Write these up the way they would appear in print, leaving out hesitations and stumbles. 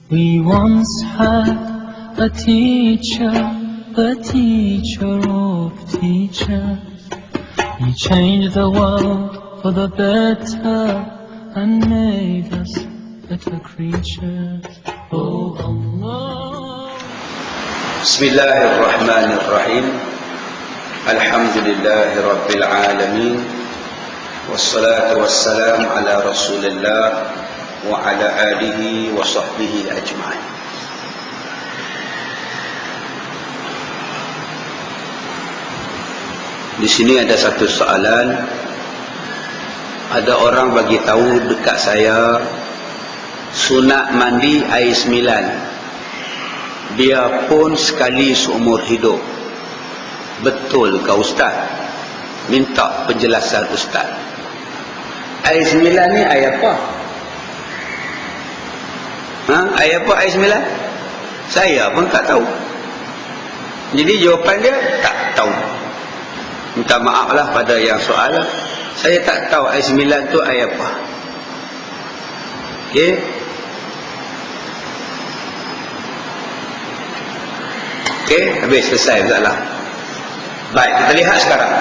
We once had a teacher, the teacher of teachers. He changed the world for the better and made us better creatures. Oh Allah. Bismillahirrahmanirrahim. Alhamdulillahi Rabbil Alamin. Wassalatu wassalamu ala Rasulillah wa ala alihi wa sahbihi ajma'in. Di sini ada satu soalan. Ada orang bagi tahu dekat saya sunat mandi air 9 biarpun sekali seumur hidup. Betul ke Ustaz? Minta penjelasan Ustaz. Air 9 ni air apa? Air apa air 9? Saya pun tak tahu. Jadi jawapan dia tak tahu. Minta maaflah pada yang soal. Saya tak tahu air 9 tu air apa. Okey. Okey, habis selesai masalah. Baik, kita lihat sekarang.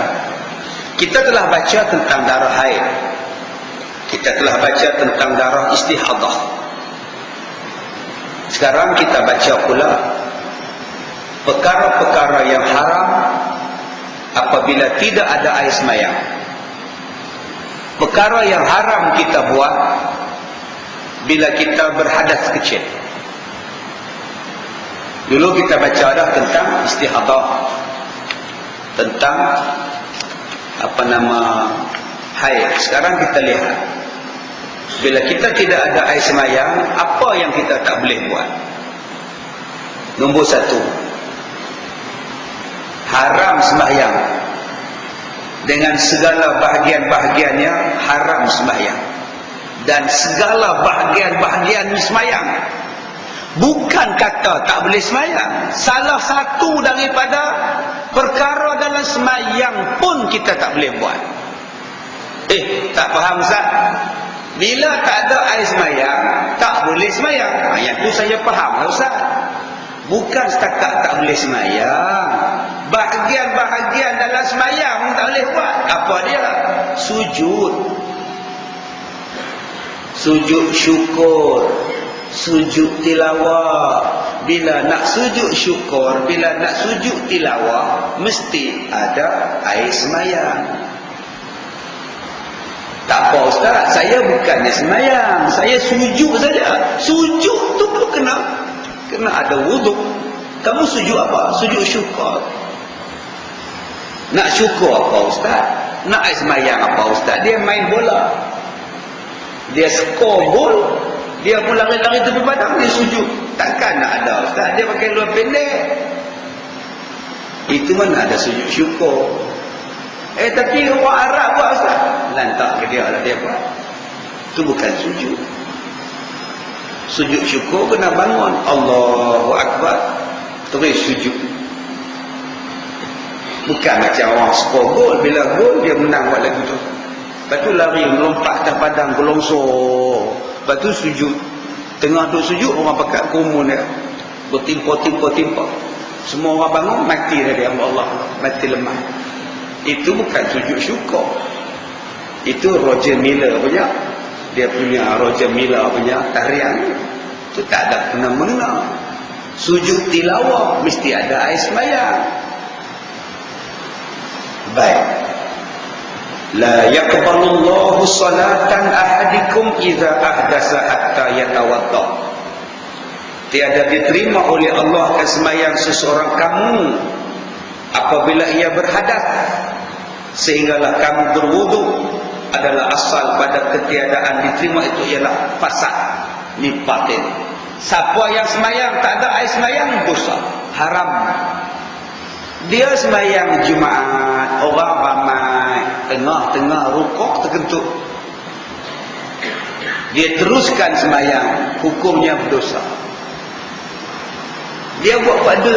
Kita telah baca tentang darah haid. Kita telah baca tentang darah istihadah. Sekarang kita baca pula perkara-perkara yang haram apabila tidak ada air semayang. Perkara yang haram kita buat bila kita berhadas kecil. Dulu kita baca dah tentang istihadah, tentang haid. Sekarang kita lihat, bila kita tidak ada air semayang, apa yang kita tak boleh buat? Nombor 1, haram sembahyang. Dengan segala bahagian-bahagiannya haram sembahyang. Dan segala bahagian-bahagian sembahyang. Bukan kata tak boleh sembahyang. Salah satu daripada perkara dalam sembahyang pun kita tak boleh buat. Tak faham Ustaz? Bila tak ada air sembahyang, tak boleh sembahyang. Yang tu saya faham Ustaz. Bukan setakat tak boleh sembahyang, bahagian-bahagian dalam sembahyang tak boleh buat. Apa dia? Sujud. Sujud syukur, sujud tilawah. Bila nak sujud syukur, bila nak sujud tilawah, mesti ada air sembahyang. Tak apa Ustaz, saya bukannya sembahyang, saya sujud saja. Sujud tu pun kena ada wuduk. Kamu sujud apa? Sujud syukur. Nak syukur apa Ustaz? Nak sembahyang apa Ustaz? Dia main bola, dia skor gol, dia pun lari-lari tepi padang, dia sujud. Takkan nak ada Ustaz? Dia pakai luar pendek. Itu mana ada sujud syukur? Tapi orang Arab buat Ustaz, lantak ke dia lah dia buat. Itu bukan sujud. Sujud syukur kena bangun, Allahu Akbar, terus sujud. Bukan macam orang skor gol, bila gol dia menang buat lagu tu. Lepas tu lari melompat atas padang gelongsor. Lepas tu sujud. Tengah tu sujud, orang pakat kumun dia bertimpa-timpa. Semua orang bangun, mati dah dia, Allah, mati lemah. Itu bukan sujud syukur. Itu Roger Miller punya. Dia punya Roger Miller punya tarian. Itu tak ada kena-mengena. Sujud tilawah mesti ada air sembahyang. Baik. La yaqbalullahu salatan ahadikum idza ahdasa hatta yatawadda. Tiada diterima oleh Allah sembahyang seseorang kamu apabila ia berhadas sehinggalah kamu berwuduk. Adalah asal pada ketiadaan diterima itu ialah fasad, ni batin. Siapa yang sembahyang tak ada air sembahyang, dosa, haram. Dia sembahyang Jumaat, orang ramai, tengah-tengah rukuk terkentut, dia teruskan sembahyang, hukumnya berdosa. Dia buat pada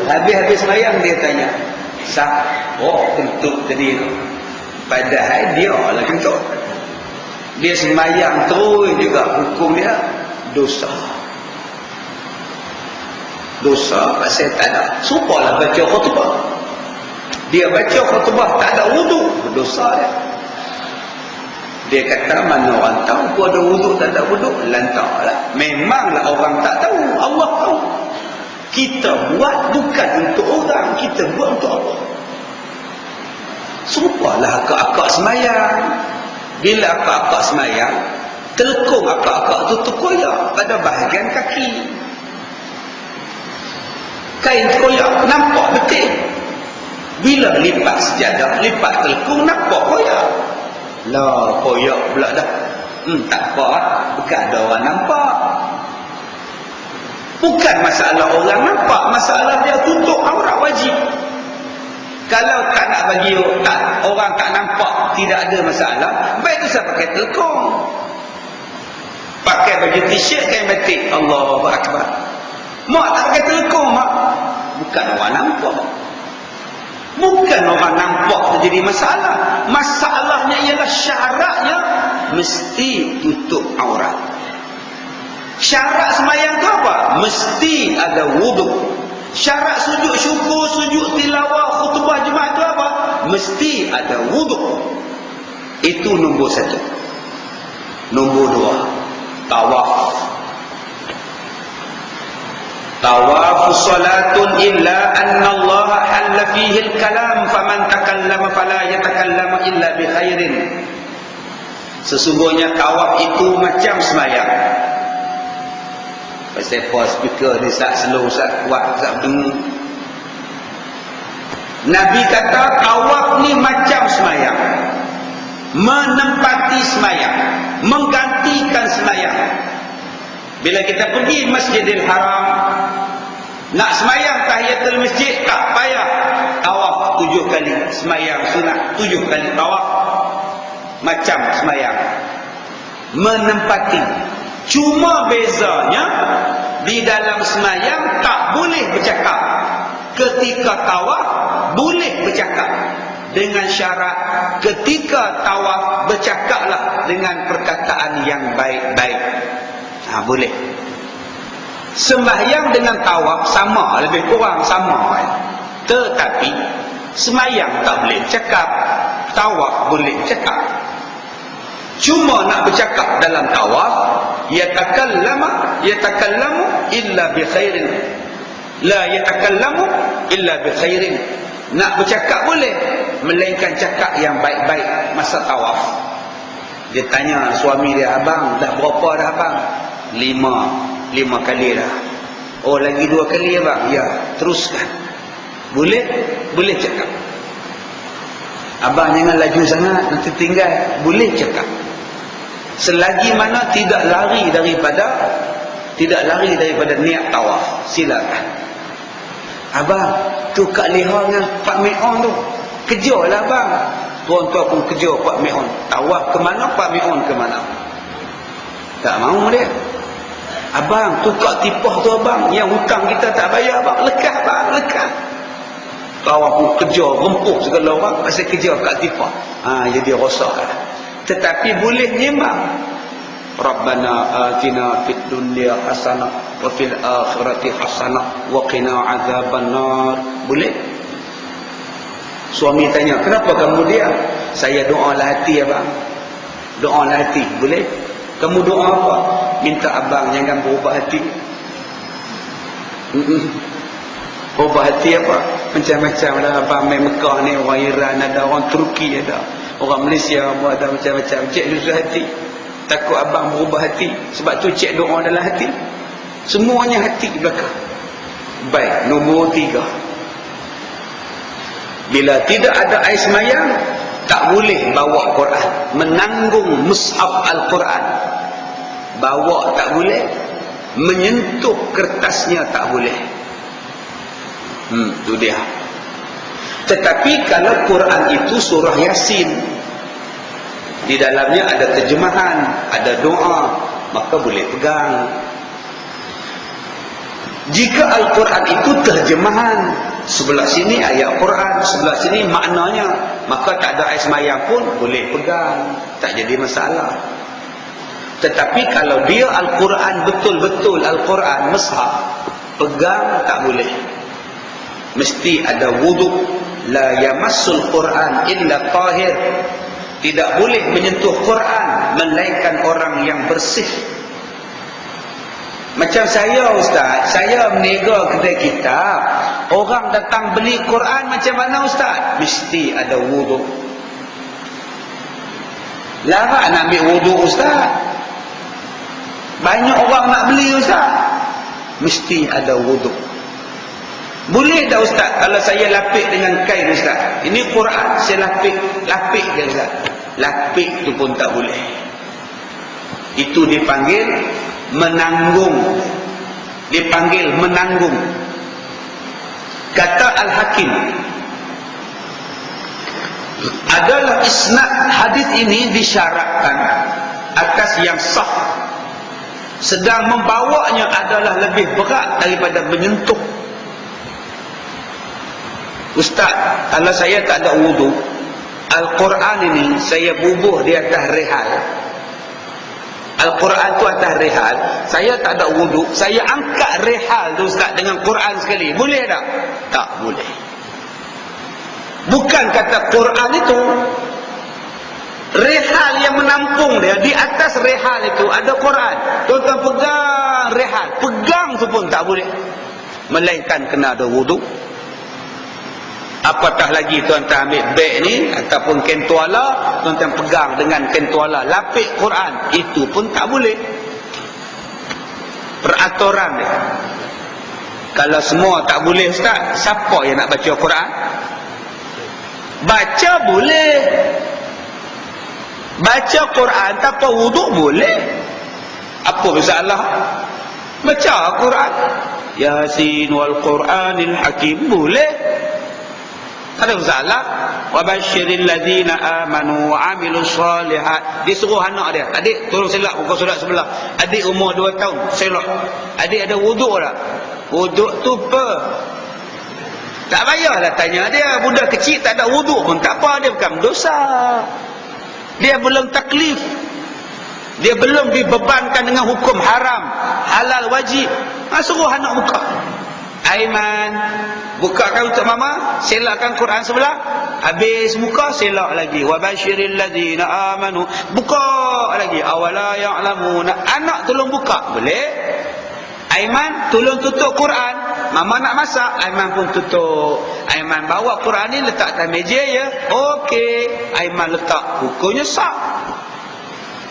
habis-habis sembahyang dia tanya, kentut tadi tu. Padahal dia lah kentut. Dia sembahyang terus juga, hukum dia dosa. Dosa pasal tak ada. Supalah baca khutbah. Dia baca khutbah tak ada wudu, berdosa dia. Dia kata mana orang tahu aku ada wudu tak ada wudu, lantaklah. Memanglah orang tak tahu, Allah tahu. Kita buat bukan untuk orang, kita buat untuk Allah. Supalah akak-akak semayang. Bila akak-akak semayang, telekung akak-akak tu terkoyak pada bahagian kaki. Kain terkoyak, nampak betul. Bila lipat sejadah, lipat telekung, nampak koyak. Lah, koyak pula dah. Tak apa, bukan ada orang nampak. Bukan masalah orang nampak, masalah dia tutup aurat wajib. Kalau tak nak bagi orang tak nampak, tidak ada masalah, baik tu saya pakai telekung. Pakai baju t-shirt, kain batik. Allahu Akbar. Mak tak pakai telekung, mak. Bukan orang nampak. Bukan orang nampak tu jadi masalah. Masalahnya ialah syaratnya mesti tutup aurat. Syarat semayang tu apa? Mesti ada wudu. Syarat sujud syukur, sujud tilawah, khutbah jemaah tu apa? Mesti ada wudu. Itu nombor 1. Nombor 2, tawaf. Tawaf salatun illa anna Allah halla fihi al-kalam faman takallama fala yatakallama illa bi khairin. Sesungguhnya tawaf itu macam semayang. Pasal speaker ni sat slow, sat kuat, sat dengung. Nabi kata tawaf ni macam semayang, menempati semayang, menggantikan semayang. Bila kita pergi Masjidil Haram, nak semayang tahiyatul masjid, tak payah tawaf 7 kali, semayang sunat 7 kali tawaf. Macam semayang, menempati. Cuma bezanya di dalam semayang tak boleh bercakap. Ketika tawaf boleh bercakap, dengan syarat ketika tawaf bercakaplah dengan perkataan yang baik-baik. Boleh. Sembahyang dengan tawaf sama, lebih kurang sama. Tetapi sembahyang tak boleh bercakap, tawaf boleh bercakap. Cuma nak bercakap dalam tawaf, yatakallamu illa bi khairin. La yatakallamu illa bi khairin. Nak bercakap boleh, melainkan cakap yang baik-baik masa tawaf. Dia tanya suami dia, abang dah berapa dah abang? 5 kali dah. Oh, lagi 2 kali ya bang? Ya, teruskan. Boleh? Boleh cakap. Abang jangan laju sangat, nanti tinggal. Boleh cakap. Selagi mana tidak lari daripada niat tawaf, silakan. Abang, tu Kak Leha dengan Pak Mi'on tu, kejarlah abang. Tuan-tuan pun kejar Pak Mi'on. Tawaf ke mana, Pak Mi'on ke mana. Tak mahu dia. Abang, tu Kak Tipah tu abang, yang hutang kita tak bayar abang. Lekas abang, lekas. Tawaf pun kejar, rempuh segala orang pasal kejar Kak Tipah. Jadi rosak lah. Tetapi boleh nyembah. Rabbana atina fid dunya hasanah wa fil akhirati hasanah wa qina adzabannar. Boleh. Suami tanya, kenapa kamu diam? Saya doalah hati abang. Doalah hati. Boleh. Kamu doa apa? Minta abang jangan berubah hati. Berubah hati apa? Macam-macam lah abang main Mekah ni, orang Iran ada, orang Turki ada, orang Malaysia pun ada, macam-macam. Cek dulu hati. Takut abang berubah hati. Sebab tu cek doa dalam hati. Semuanya hati belakang. Baik, nombor 3. Bila tidak ada air semayang, tak boleh bawa Quran, menanggung mushaf Al-Quran. Bawa tak boleh, menyentuh kertasnya tak boleh. Itu dia. Tetapi kalau Quran itu surah Yasin, di dalamnya ada terjemahan, ada doa, maka boleh pegang. Jika Al-Quran itu terjemahan, sebelah sini ayat Quran, sebelah sini maknanya, maka tak ada air semayang pun boleh pegang, tak jadi masalah. Tetapi kalau dia Al-Quran betul-betul Al-Quran mushaf, pegang tak boleh, mesti ada wuduk. La yamassul Quran illa tahir, tidak boleh menyentuh Quran melainkan orang yang bersih. Macam saya Ustaz, saya meniaga kedai kitab, orang datang beli Quran macam mana Ustaz? Mesti ada wuduk. Larat nak ambil wuduk Ustaz, banyak orang nak beli Ustaz, mesti ada wuduk. Boleh tak Ustaz kalau saya lapik dengan kain Ustaz? Ini Quran saya lapik je Ustaz. Lapik tu pun tak boleh. Itu dipanggil menanggung. Dipanggil menanggung. Kata Al-Hakim, adalah isnad hadis ini disyaratkan atas yang sah, sedang membawanya adalah lebih berat daripada menyentuh. Ustaz, kalau saya tak ada wuduk, Al-Quran ini saya bubuh di atas rehal. Al-Quran tu atas rehal, saya tak ada wuduk, saya angkat rehal tu Ustaz dengan Quran sekali, boleh tak? Tak boleh. Bukan kata Quran itu, rehal yang menampung dia, di atas rehal itu ada Quran. Tuan-tuan pegang rehal, pegang tu pun tak boleh, melainkan kena ada wuduk. Apatah lagi tuan-tuan ambil beg ni ataupun kentuala, tuan-tuan pegang dengan kentuala lapik Quran, itu pun tak boleh. Peraturan dia. Kalau semua tak boleh Ustaz, siapa yang nak baca Quran? Baca boleh, baca Quran tanpa wuduk boleh. Apa masalah? Baca Quran Yasin wal Quranil Hakim boleh, ada masalah. Wa basyiril ladzina amanu wa amilus solihat. Disuruh anak dia, adik tolong selak buka surat sebelah. Adik umur 2 tahun selak. Adik ada wuduk tak? Wuduk tu apa? Tak payahlah tanya dia. Budak kecil tak ada wuduk pun tak apa, dia bukan dosa. Dia belum taklif, dia belum dibebankan dengan hukum haram, halal, wajib. Suruh anak buka. Aiman, bukakan untuk mama, selakkan Quran sebelah. Habis buka, selak lagi. Wa basyiril ladzina amanu, buka lagi. Awala ya'lamuna, anak tolong buka, boleh. Aiman tolong tutup Quran, mama nak masak, Aiman pun tutup. Aiman bawa Quran ni letak atas meja ya, okey, Aiman letak, hukumnya sah.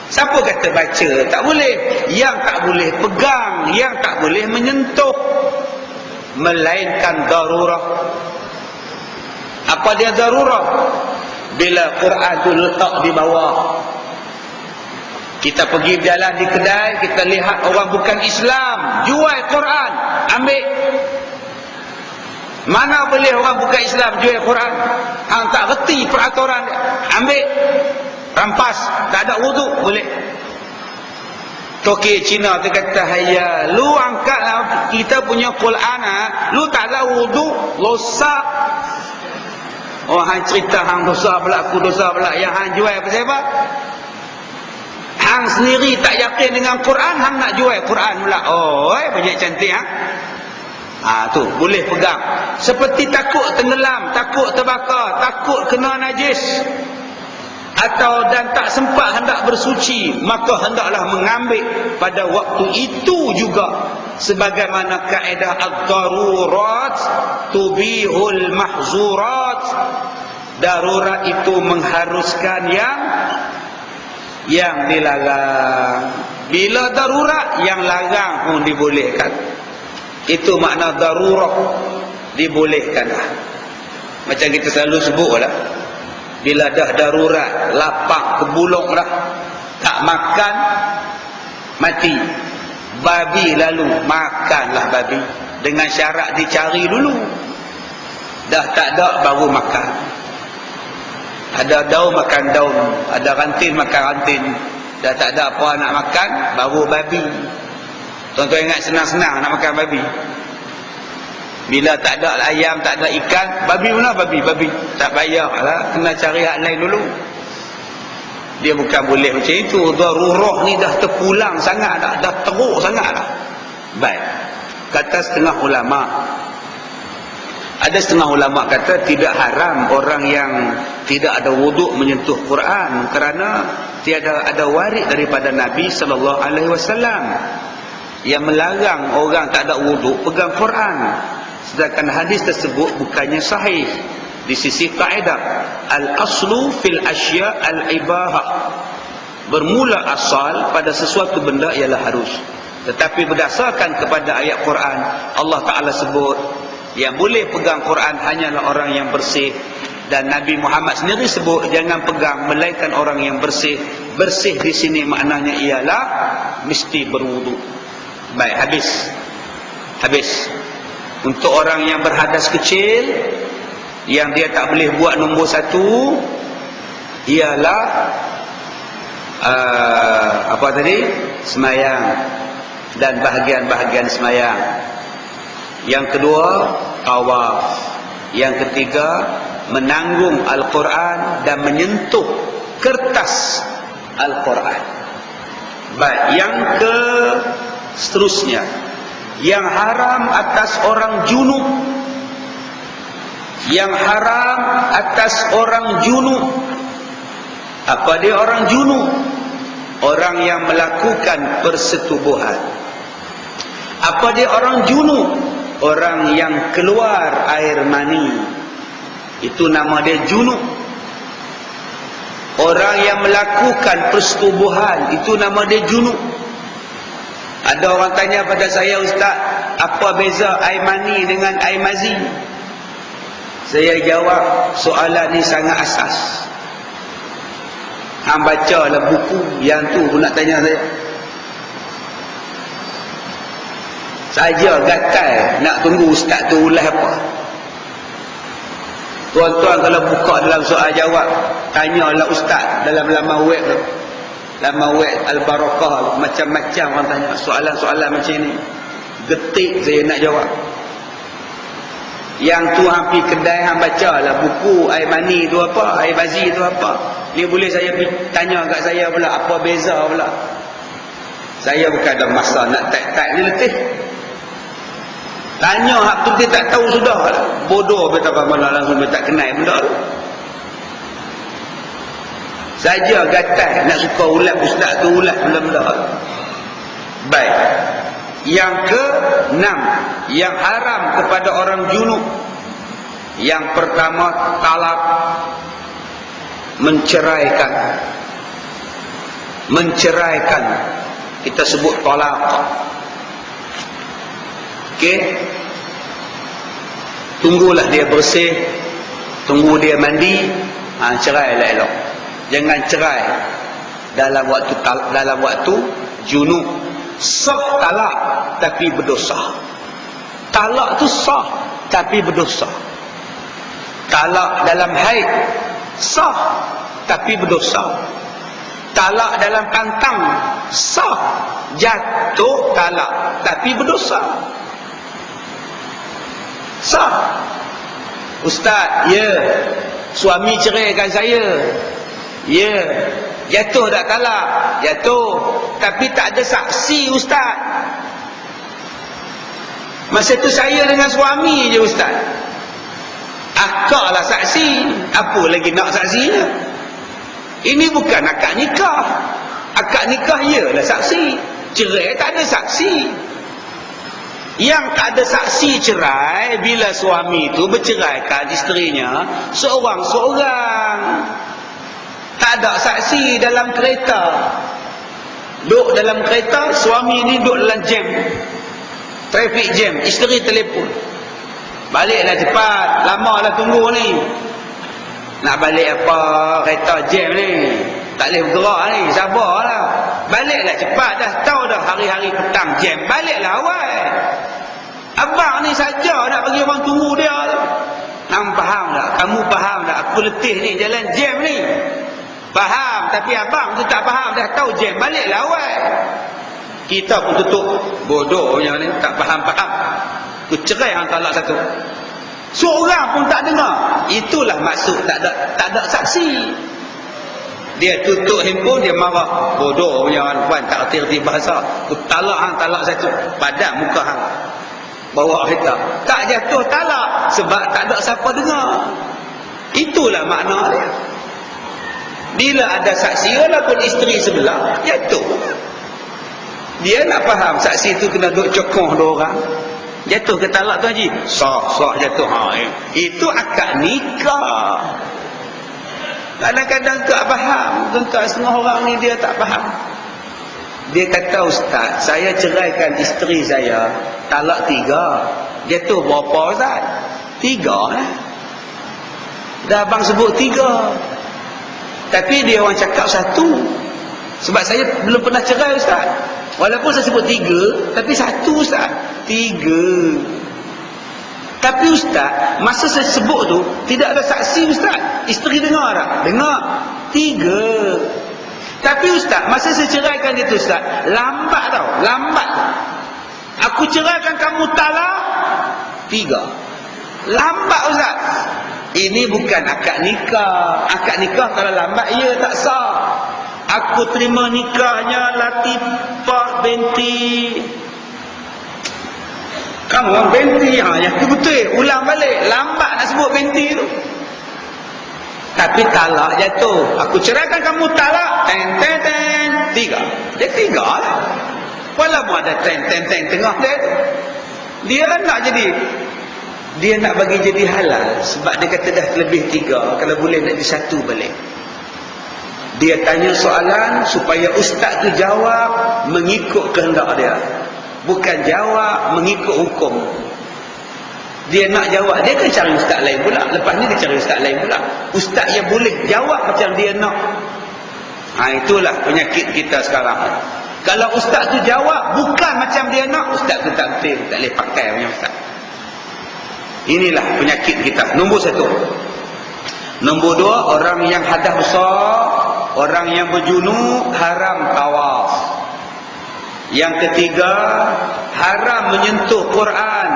Siapa kata baca tak boleh? Yang tak boleh pegang, yang tak boleh menyentuh, melainkan darurah. Apa dia darurah? Bila Quran tu letak di bawah, kita pergi berjalan di kedai, kita lihat orang bukan Islam jual Quran, ambil. Mana boleh orang bukan Islam jual Quran? Hang tak reti peraturan dia, ambil, rampas, tak ada wuduk, boleh. Toki Cina tu kata, hayya, lu angkatlah kita punya Quran, lu tak ada wuduk, rosak. Oh, hang cerita hang dosa pula, aku dosa pula. Yang hang jual apa siapa? Hang sendiri tak yakin dengan Quran, hang nak jual Quran pula. Oh, banyak cantik tu boleh pegang. Seperti takut tenggelam, takut terbakar, takut kena najis, atau dan tak sempat hendak bersuci, maka hendaklah mengambil pada waktu itu juga. Sebagaimana kaedah ad-darurat tubihul mahzurat, darurat itu mengharuskan yang dilarang. Bila darurat, yang larang pun dibolehkan. Itu makna darurat, dibolehkan. Macam kita selalu sebut lah, bila dah darurat, lapar kebulung dah, tak makan, mati. Babi lalu, makanlah babi, dengan syarat dicari dulu. Dah tak ada, baru makan. Ada daun, makan daun. Ada rantin, makan rantin. Dah tak ada apa nak makan, baru babi. Tuan-tuan ingat senang-senang nak makan babi. Bila tak ada ayam, tak ada ikan, babi mana babi? Babi. Tak payahlah, kena cari hak lain dulu. Dia bukan boleh macam itu. Darurah ni dah terpulang sangat dah teruk sangat dah. Baik. Kata setengah ulama, ada setengah ulama kata tidak haram orang yang tidak ada wuduk menyentuh Quran, kerana tiada ada waris daripada Nabi sallallahu alaihi wasallam yang melarang orang tak ada wuduk pegang Quran. Sedangkan hadis tersebut bukannya sahih di sisi kaedah al-aslu fil asya al-ibahah. Bermula asal pada sesuatu benda ialah harus. Tetapi berdasarkan kepada ayat Quran, Allah Ta'ala sebut yang boleh pegang Quran hanyalah orang yang bersih, dan Nabi Muhammad sendiri sebut jangan pegang melainkan orang yang bersih. Bersih di sini maknanya ialah mesti berwuduk. Baik, habis. Untuk orang yang berhadas kecil yang dia tak boleh buat nombor satu ialah apa tadi? Semayang dan bahagian-bahagian semayang. Yang kedua, tawaf. Yang ketiga, menanggung Al-Quran dan menyentuh kertas Al-Quran. Baik, yang ke seterusnya, yang haram atas orang junub. Yang haram atas orang junub. Apa dia orang junub? Orang yang melakukan persetubuhan. Apa dia orang junub? Orang yang keluar air mani. Itu nama dia junub. Orang yang melakukan persetubuhan, itu nama dia junub. Ada orang tanya pada saya, Ustaz, apa beza air mani dengan air mazi? Saya jawab, soalan ni sangat asas. Hang bacalah buku yang tu pun nak tanya saya. Saja gatal nak tunggu ustaz tu ulas apa. Tuan-tuan kalau buka dalam soal jawab, tanyalah ustaz dalam laman web tu. Laman web Al-Barakah, macam-macam orang tanya soalan-soalan macam ni. Getik saya nak jawab. Yang tu hampir kedai hang bacalah buku air mani tu apa, air bazi tu apa. Ni boleh saya tanya kat saya pula apa beza pula. Saya bukan ada masa nak type-type ni letih. Tanya hak tu dia tak tahu sudah lah. Bodoh betapa malah langsung dia tak kenal benda tu. Saja gatal nak suka ulat ustaz tu ulat benda-benda tu. Baik. Yang ke-6, yang haram kepada orang junub. Yang pertama, talak. Menceraikan. Kita sebut talak. Okey. Tunggulah dia bersih, tunggu dia mandi, cerailah elok. Jangan cerai dalam waktu junub. Sah talak tapi berdosa. Talak tu sah tapi berdosa. Talak dalam haid sah tapi berdosa. Talak dalam pantang sah, jatuh talak tapi berdosa. Sah. Ustaz, ya, suami ceraikan saya. Ya, jatuh tak talak? Jatuh, tapi tak ada saksi ustaz. Masa tu saya dengan suami je ustaz. Akaklah saksi. Apa lagi nak saksinya? Ini bukan akad nikah. Akad nikah ialah saksi. Cerai tak ada saksi. Yang tak ada saksi cerai bila suami tu berceraikan isterinya seorang-seorang. Tak ada saksi dalam kereta. Duduk dalam kereta, suami ni duduk dalam jam, traffic jam, isteri telefon, baliklah cepat, lama dah tunggu ni. Nak balik apa, kereta jam ni, tak boleh bergerak ni, sabarlah. Baliklah cepat, dah tahu dah hari-hari petang jam, baliklah awal. Abang ni saja nak bagi orang tunggu dia tu. Hang faham tak? Kamu faham tak? Aku letih ni jalan jam ni. Faham, tapi abang tu tak faham, dah tahu jam, baliklah awal. Kita pun tutup, bodohnya ni, tak faham-faham. Ku cerai hang talak satu. Seorang pun tak dengar. Itulah maksud tak ada saksi. Dia tutup handphone, dia marah. Bodoh punya puan, tak erti bahasa. Ku talak hang talak satu. Padan muka hang. bawa kereta. Tak jatuh talak sebab tak ada siapa dengar. Itulah makna dia. Bila ada saksi walaupun isteri sebelah, jatuh. Dia nak faham saksi tu kena duk cokoh dua orang. Jatuh ke talak tu haji? Sah jatuh. Itu akad nikah. Kadang-kadang tak faham. Tuan-tuan setengah orang ni dia tak faham. Dia kata, Ustaz, saya ceraikan isteri saya talak 3. Jatuh berapa Ustaz? 3 lah. Dah abang sebut 3. Tapi dia orang cakap 1. Sebab saya belum pernah cerai Ustaz. Walaupun saya sebut 3, tapi 1 Ustaz. 3. Tapi Ustaz, masa saya sebut tu tidak ada saksi Ustaz. Isteri dengar tak? Dengar. 3. Tapi Ustaz, masa saya ceraikan dia tu Ustaz, lambat tau. Lambat. Aku ceraikan kamu talak 3. Lambat Ustaz. Ini bukan akad nikah. Akad nikah kalau lambat, ya tak sah. Aku terima nikahnya Latifah binti. Kamu orang binti. Yang tu betul. Ulang balik. Lambat nak sebut binti tu. Tapi talak jatuh. Aku ceraikan kamu talak. 3. Dia 3 lah. Walaupun ada tengah dia. Dia nak jadi. Dia nak bagi jadi halal. Sebab dia kata dah lebih 3. Kalau boleh nak jadi 1 balik. Dia tanya soalan supaya ustaz tu jawab mengikut kehendak dia. Bukan jawab mengikut hukum. Dia nak jawab, dia kan cari ustaz lain pula. Lepas ni dia cari ustaz lain pula. Ustaz yang boleh jawab macam dia nak. Itulah penyakit kita sekarang. Kalau ustaz tu jawab bukan macam dia nak, ustaz tu tak betul, tak boleh pakai punya ustaz. Inilah penyakit kita. Nombor 1. Nombor 2, orang yang hadas besar, orang yang berjunub, haram tawaf. Yang ketiga, haram menyentuh Quran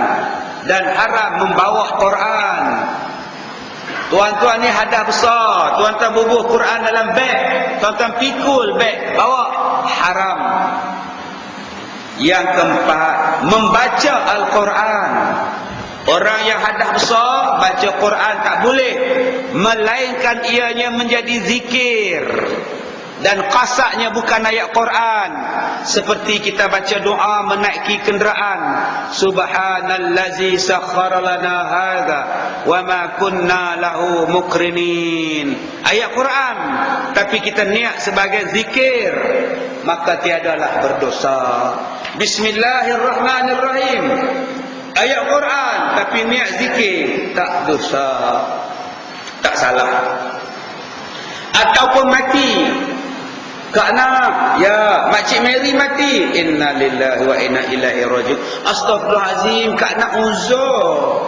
dan haram membawa Quran. Tuan-tuan ni hadas besar, tuan-tuan bubuh Quran dalam beg, tuan-tuan pikul beg, bawa, haram. Yang keempat, membaca Al-Quran. Orang yang hadas besar baca Quran tak boleh, melainkan ianya menjadi zikir dan qasaknya bukan ayat Quran. Seperti kita baca doa menaiki kenderaan, subhanallazi sakhkhara lana hadza wama kunna lahu muqrinin. Ayat Quran tapi kita niat sebagai zikir, maka tiadalah berdosa. Bismillahirrahmanirrahim, ayat Quran tapi niat zikir, tak dosa, tak salah. Ataupun mati kerana ya Makcik Mary mati, inna lillahi wa inna ilaihi raji'un, astagfirullahalazim, kerana uzur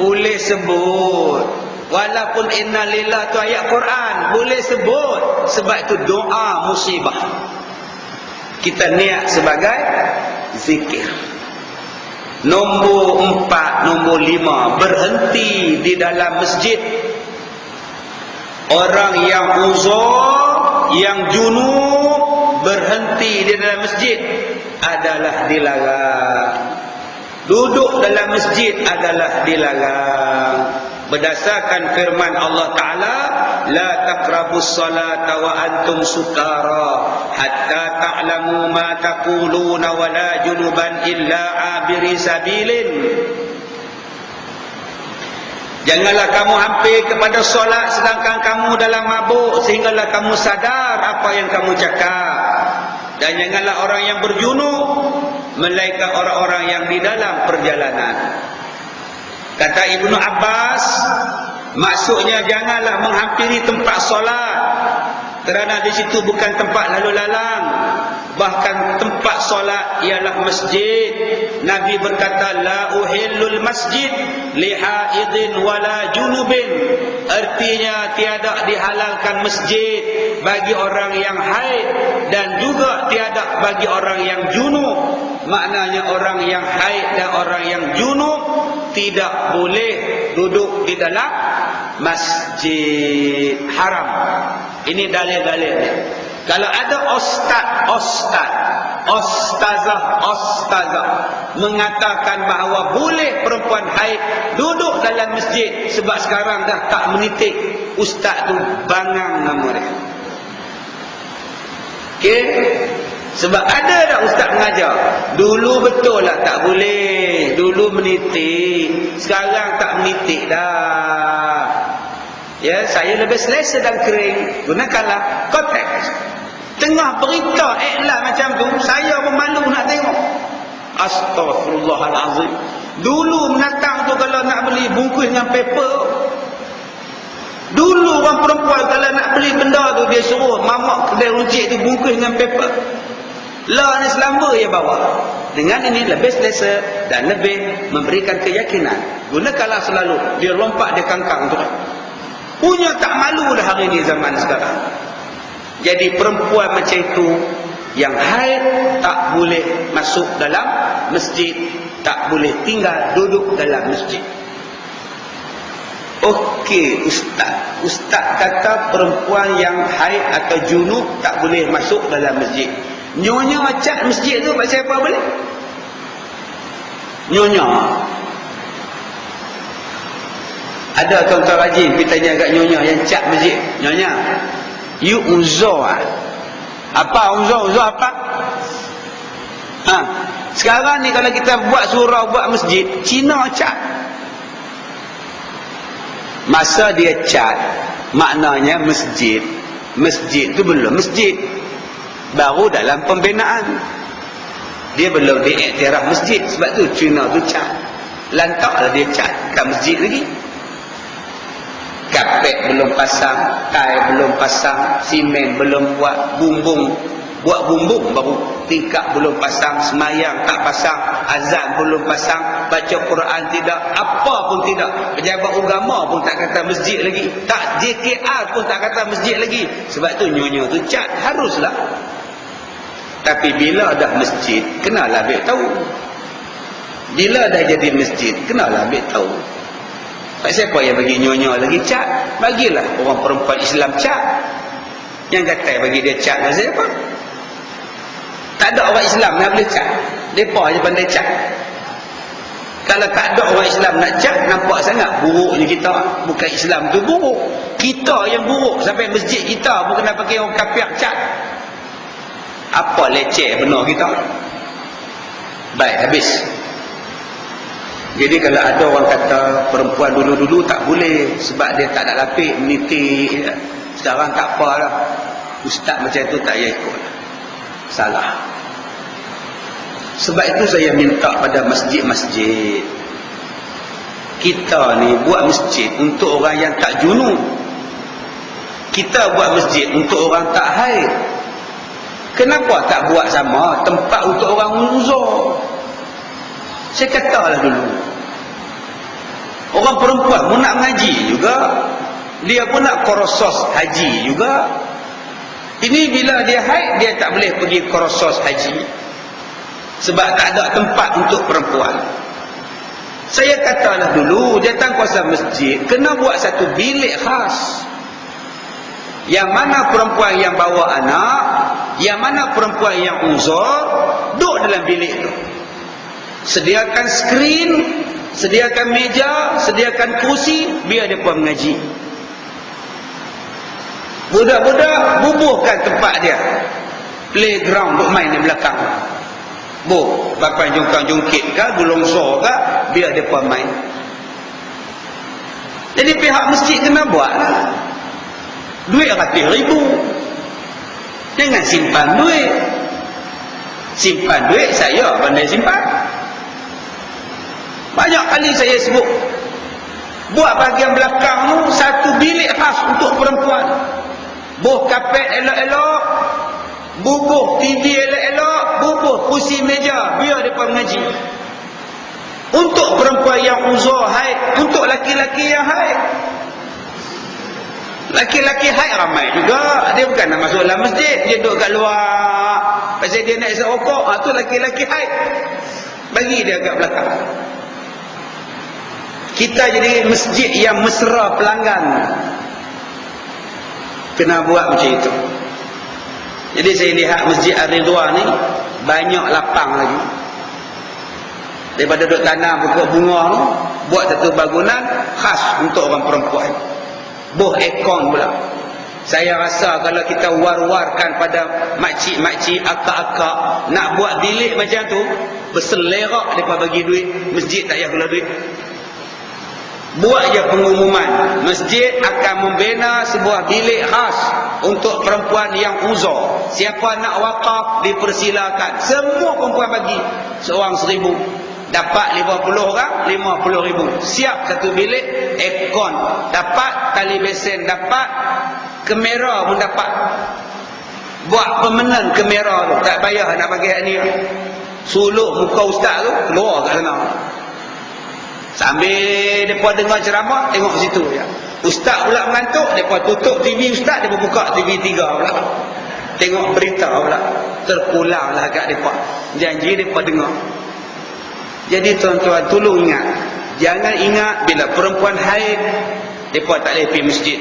boleh sebut. Walaupun inna lillahi tu ayat Quran boleh sebut, sebab itu doa musibah. Kita niat sebagai zikir. Nombor 4, nombor 5, berhenti di dalam masjid. Orang yang uzur, yang junub, berhenti di dalam masjid adalah dilarang. Duduk dalam masjid adalah dilarang. Berdasarkan firman Allah Ta'ala, la taqrabus salata wa antum sukara hatta ta'lamu ma taquluna wa la junuban illa abiri sabilin. Janganlah kamu hampir kepada solat sedangkan kamu dalam mabuk, sehinggalah kamu sadar apa yang kamu cakap. Dan janganlah orang yang berjunub, melainkan orang-orang yang di dalam perjalanan. Kata Ibnu Abbas, maksudnya janganlah menghampiri tempat solat, kerana di situ bukan tempat lalu lalang. Bahkan tempat solat ialah masjid. Nabi berkata, la uhillul masjid li haidin wala junubin. Artinya tiada dihalalkan masjid bagi orang yang haid dan juga tiada bagi orang yang junub. Maknanya orang yang haid dan orang yang junub tidak boleh duduk di dalam masjid, haram. Ini dalil-dalilnya. Kalau ada ustazah mengatakan bahawa boleh perempuan haid duduk dalam masjid sebab sekarang dah tak menitik, ustaz tu bangang nama dia. Okey? Sebab ada dah ustaz mengajar, dulu betul lah tak boleh, dulu menitik, sekarang tak menitik dah. Ya, saya lebih selesa dan kering, gunakanlah konteks. Tengah berita iklan macam tu, saya pun malu nak tengok. Astaghfirullahalazim. Dulu menatang tu kalau nak beli bungkus dengan paper. Dulu orang perempuan kalau nak beli benda tu dia suruh mamak kedai rujak tu bungkus dengan paper. Lah ni selamba dia bawa. Dengan ini lebih selesa dan lebih memberikan keyakinan. Gunakanlah selalu. Dia lompat dia kangkang tu. Punya tak malu dah hari ni zaman sekarang. Jadi perempuan macam itu yang haid tak boleh masuk dalam masjid, tak boleh tinggal duduk dalam masjid. Okey ustaz. Ustaz kata perempuan yang haid atau junub tak boleh masuk dalam masjid. Nyonya cat masjid tu pasal apa boleh? Nyonya. Ada tuan-tuan rajin pergi tanya kat nyonya yang cat masjid. Nyonya, you uzur ah? Apa uzur? Uzur apa? Ha, sekarang ni kalau kita buat surau buat masjid, Cina cat. Masa dia cat, maknanya masjid. Masjid tu belum masjid. Baru dalam pembinaan. Dia belum diiktiraf masjid. Sebab tu Cina tu cat. Lantaklah dia cat kat masjid lagi. Kapet belum pasang, kail belum pasang, simen belum buat, bumbung baru, tingkap belum pasang, semayang tak pasang, azan belum pasang, baca Quran tidak, apa pun tidak. Pejabat agama pun tak kata masjid lagi, tak JKR pun tak kata masjid lagi. Sebab tu nyonya tu cat, haruslah. Tapi bila dah masjid, kenalah ambil tahu. Bila dah jadi masjid, kenalah ambil tahu. Siapa yang bagi nyonya lagi cat? Bagilah orang perempuan Islam cat. Yang kata bagi dia cat lah siapa? Tak ada orang Islam yang boleh cat. Mereka je pandai cat. Kalau tak ada orang Islam nak cat, nampak sangat buruknya kita. Bukan Islam tu buruk, kita yang buruk. Sampai masjid kita pun kena pakai orang kafir cat. Apa leceh benar kita. Baik, habis. Jadi kalau ada orang kata perempuan dulu-dulu tak boleh sebab dia tak nak lapik, menitik, sekarang tak apalah, ustaz macam tu tak payah ikut. Salah. Sebab itu saya minta pada masjid-masjid, kita ni buat masjid untuk orang yang tak junub. Kita buat masjid untuk orang tak haid. Kenapa tak buat sama tempat untuk orang uzur? Saya katalah dulu, orang perempuan pun nak mengaji juga, dia pun nak kursus haji juga. Ini bila dia haid, dia tak boleh pergi kursus haji sebab tak ada tempat untuk perempuan. Saya katalah dulu, datang kuasa masjid kena buat satu bilik khas, yang mana perempuan yang bawa anak, yang mana perempuan yang uzur, duduk dalam bilik tu. Sediakan skrin, sediakan meja, sediakan kursi, biar dia pun mengaji. Budak-budak bubuhkan tempat dia, playground untuk main di belakang. Bapak jungkang-jungkit ke, gulung-sor ke, biar dia pun main. Jadi pihak masjid kena buat lah. Duit RM100,000, jangan simpan duit. Simpan duit saya pandai simpan. Banyak kali saya sebut, buat bahagian belakang tu satu bilik khas untuk perempuan. Bubuh kapet elok-elok, bubuh TV elok-elok, bubuh kursi meja, biar mereka mengaji. Untuk perempuan yang uzur haid, untuk laki-laki yang haid. Laki-laki haid ramai juga, dia bukan nak masuk dalam masjid, dia duduk kat luar pasal dia nak isap rokok. Tu laki-laki haid, bagi dia kat belakang. Kita jadi masjid yang mesra pelanggan. Kena buat macam itu. Jadi saya lihat Masjid Ar-Ridwan ni banyak lapang lagi. Daripada duduk tanam pokok bunga tu, buat satu bangunan khas untuk orang perempuan. Boh ekon pula. Saya rasa kalau kita war-warkan pada makcik-makcik, akak-akak nak buat bilik macam tu, berselerak mereka bagi duit, masjid tak payah keluar duit. Buat je pengumuman, masjid akan membina sebuah bilik khas untuk perempuan yang uzur. Siapa nak wakaf dipersilakan. Semua perempuan bagi seorang 1,000. Dapat 50 orang, 50,000. Siap satu bilik, aircon dapat, tali besen dapat, kamera pun dapat. Buat pemenan kamera tu, tak payah nak bagi ni. Suluk muka ustaz tu keluar kat sana. Sambil mereka dengar ceramah, tengok situ je. Ustaz pula mengantuk, mereka tutup TV ustaz, mereka buka TV 3 pula. Tengok berita pula. Terpulanglah kat mereka. Janji mereka dengar. Jadi tuan-tuan, tolong ingat. Jangan ingat bila perempuan haid, mereka tak boleh pergi masjid.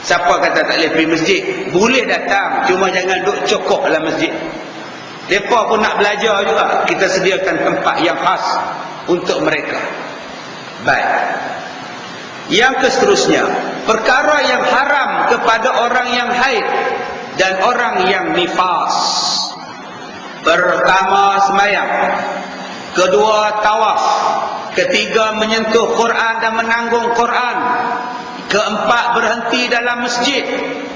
Siapa kata tak boleh pergi masjid? Boleh datang, cuma jangan duduk cokok dalam masjid. Mereka pun nak belajar juga. Kita sediakan tempat yang khas untuk mereka. Baik. Yang seterusnya, perkara yang haram kepada orang yang haid dan orang yang nifas. Pertama, semayang. Kedua, tawaf. Ketiga, menyentuh Quran dan menanggung Quran. Keempat, berhenti dalam masjid.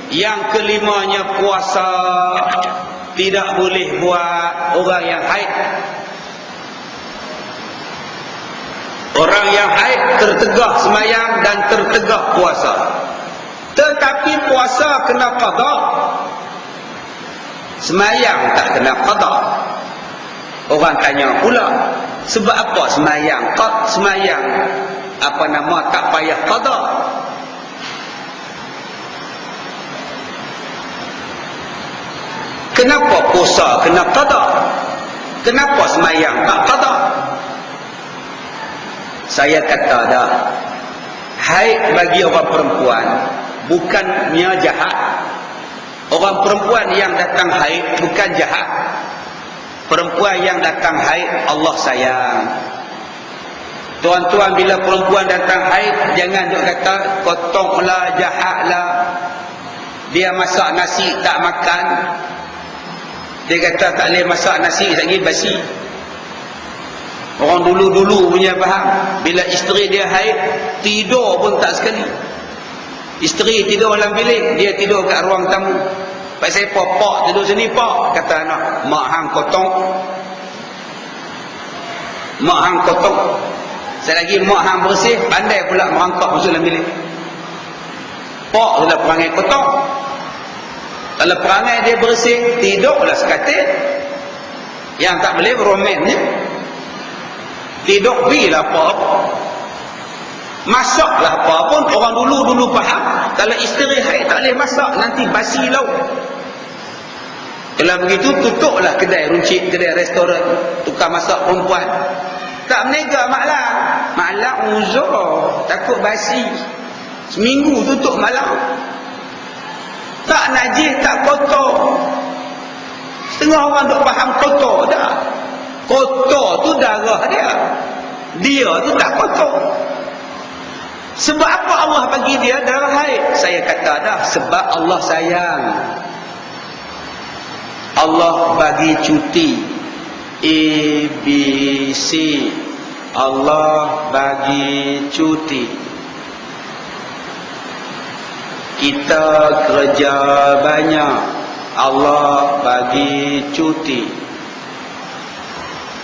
Yang kelimanya, puasa. Tidak boleh buat orang yang haid. Orang yang haid tertegah semayang dan tertegah puasa. Tetapi puasa kena qada. Semayang tak kena qada. Orang tanya pula, sebab apa semayang? Semayang apa nama tak payah qada? Kenapa puasa kena qada? Kenapa semayang tak qada? Saya kata dah, haid bagi orang perempuan bukannya jahat. Orang perempuan yang datang haid bukan jahat. Perempuan yang datang haid Allah sayang. Tuan-tuan, bila perempuan datang haid, jangan duk kata kotonglah, jahatlah. Dia masak nasi tak makan. Dia kata tak boleh masak nasi lagi basi. Orang dulu-dulu punya faham. Bila isteri dia haid, tidur pun tak sekali. Isteri tidur dalam bilik, dia tidur kat ruang tamu. Pasal pak tidur sini pak, kata anak, mak hang kotong. Mak hang kotong. Selagi mak hang bersih, pandai pula merangkak masuk dalam bilik. Pak sudah perangai kotong. Kalau perangai dia bersih, tidurlah sekatil. Yang tak boleh romen je. Tidur pergilah apa-apa. Masaklah apa pun. Orang dulu faham. Kalau isteri haid tak boleh masak, nanti basi lauk. Kalau begitu, tutuplah kedai runcit, kedai restoran, tukar masak perempuan. Tak menega malam. Malam uzur, takut basi. Seminggu tutup malam. Tak najis, tak kotor. Setengah orang tak faham kotor dah. Kotor tu darah dia. Dia tu tak kotor. Sebab apa Allah bagi dia darah haid? Saya kata dah, sebab Allah sayang. Allah bagi cuti ABC. Allah bagi cuti. Kita kerja banyak, Allah bagi cuti.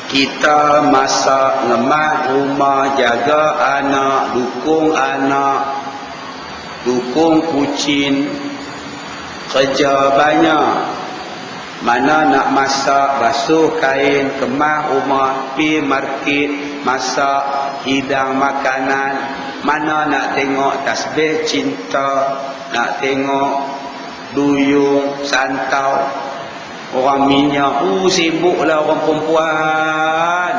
Kita masak ngemas rumah, jaga anak, dukung kucing, kerja banyak. Mana nak masak, basuh kain, kemas rumah, pergi market, masak, hidang makanan. Mana nak tengok tasbih cinta, nak tengok duyung, santau. Orang minyak, sibuklah orang perempuan.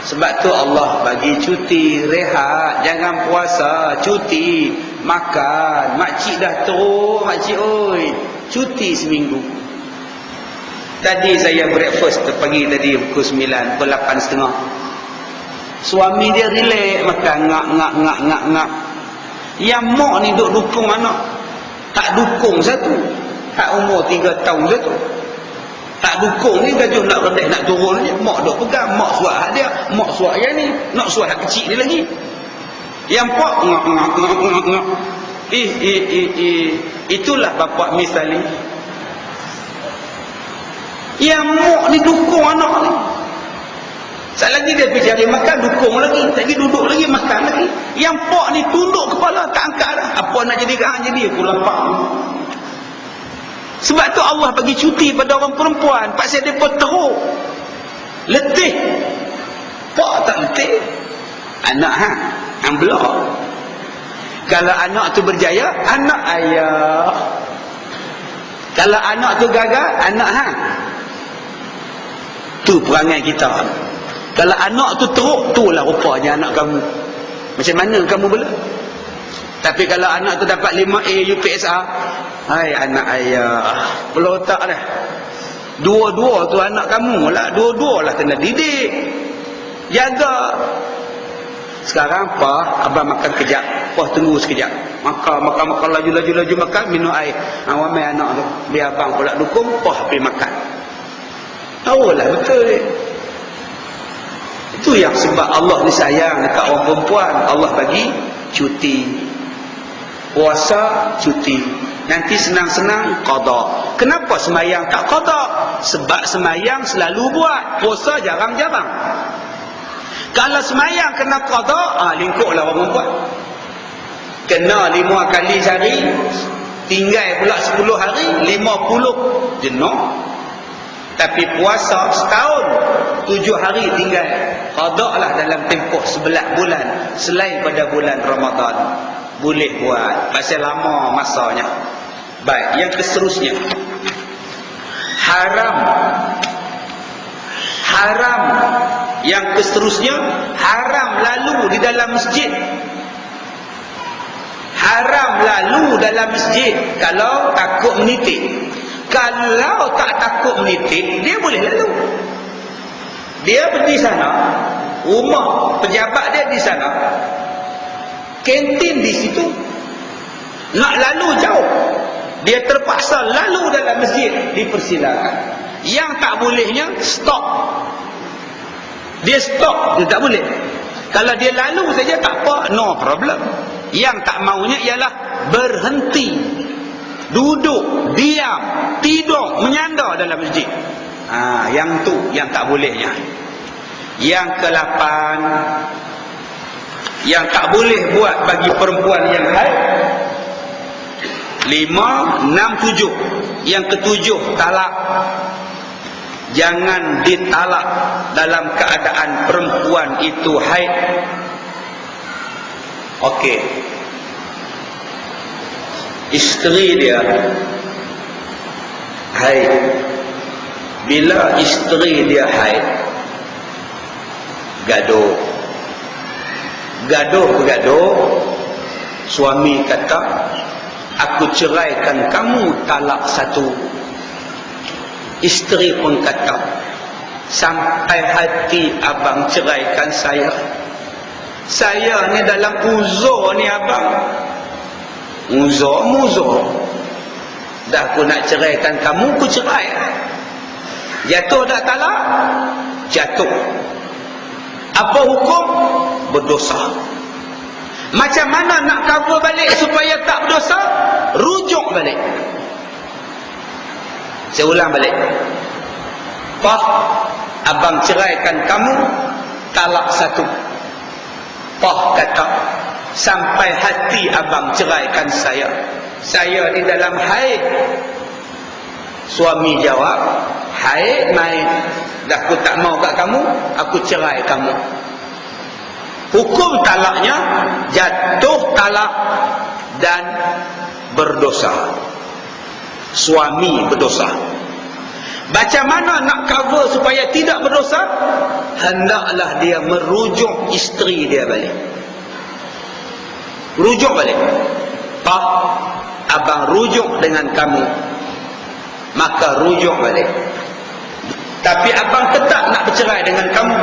Sebab tu Allah bagi cuti, rehat, jangan puasa, cuti. Makan. Makcik dah teruk, makcik oi. Cuti seminggu. Tadi saya breakfast pagi tadi pukul 9, pukul 8.30. Suami dia relax makan, ngak. Yang mak ni duk dukung anak. Tak dukung satu. Tak umur 3 tahun satu. Tak dukung ni gajuh nak rendah nak turun ni. Mak duk pegang, mak suat hak dia, mak suat yang ni, nak suat hak kecil ni lagi. Yang pak ngak. Itulah bapak misali. Yang mak ni dukung anak ni. Sekali lagi dia pergi cari makan, dukung lagi. Lagi duduk lagi, makan lagi. Yang pak ni tunduk kepala, tak angkat dah. Apa nak jadi kan jadi, aku lapar. Sebab tu Allah bagi cuti pada orang perempuan. Pasal dia pun teruk. Letih. Pak tak letih. Anak yang belak. Kalau anak tu berjaya, anak ayah. Kalau anak tu gagal, anak tu perangai kita. Kalau anak tu teruk, itulah rupanya anak kamu. Macam mana kamu boleh? Tapi kalau anak tu dapat 5A UPSR, hai anak ayah, pula otak dah. Dua-dua tu anak kamu lah. Dua-dua lah kena didik, jaga. Sekarang apa? Abang makan kejap. Wah, tunggu sekejap. Makan laju makan, minum air. Awamai anak tu. Biar abang pula dukung, pergi makan. Tahulah betul dia. Itu yang sebab Allah ni sayang dekat orang perempuan. Allah bagi cuti. Puasa cuti. Nanti senang-senang qada. Kenapa semayang tak qada? Sebab semayang selalu buat. Puasa jarang-jarang. Kalau semayang kena qada, lingkuklah orang perempuan. Kena 5 kali sehari, tinggal pula 10 hari, 50 jenuh. Tapi puasa setahun 7 hari tinggal, qada lah dalam tempoh 11 bulan selain pada bulan Ramadan. Boleh buat pasal lama masanya. Baik, yang seterusnya, haram yang seterusnya, haram lalu di dalam masjid. Haram lalu dalam masjid kalau takut menitik. Kalau tak takut menitik, dia boleh lalu. Dia pergi sana, rumah pejabat dia di sana, kantin di situ, nak lalu jauh, dia terpaksa lalu dalam masjid, dipersilakan. Yang tak bolehnya stop. Dia stop, dia tak boleh. Kalau dia lalu saja tak apa, no problem. Yang tak maunya ialah berhenti, duduk, diam, tidur, menyandar dalam masjid. Yang tu yang tak bolehnya. Yang ke-8, yang tak boleh buat bagi perempuan yang haid, 5, 6, 7. Yang ke-7, talak. Jangan ditalak dalam keadaan perempuan itu haid. Okey. Isteri dia haid. Bila isteri dia haid, gaduh, suami kata, aku ceraikan kamu talak 1. Isteri pun kata, sampai hati abang ceraikan saya. Saya ni dalam uzur ni abang. Uzur. Dah aku nak ceraikan kamu, aku cerai. Jatuh tak talak? Jatuh. Apa hukum? Berdosa. Macam mana nak cover balik supaya tak berdosa? Rujuk balik. Saya ulang balik. Pak, abang ceraikan kamu talak 1. Pak kata, sampai hati abang ceraikan saya. Saya di dalam haid. Suami jawab, haid main. Dah aku tak mau kat kamu, aku cerai kamu. Hukum talaknya jatuh talak dan berdosa. Suami berdosa. Macam mana nak cover supaya tidak berdosa? Hendaklah dia merujuk isteri dia balik. Rujuk balik. toh abang rujuk dengan kamu, maka rujuk balik. Tapi abang tetap nak bercerai dengan kamu,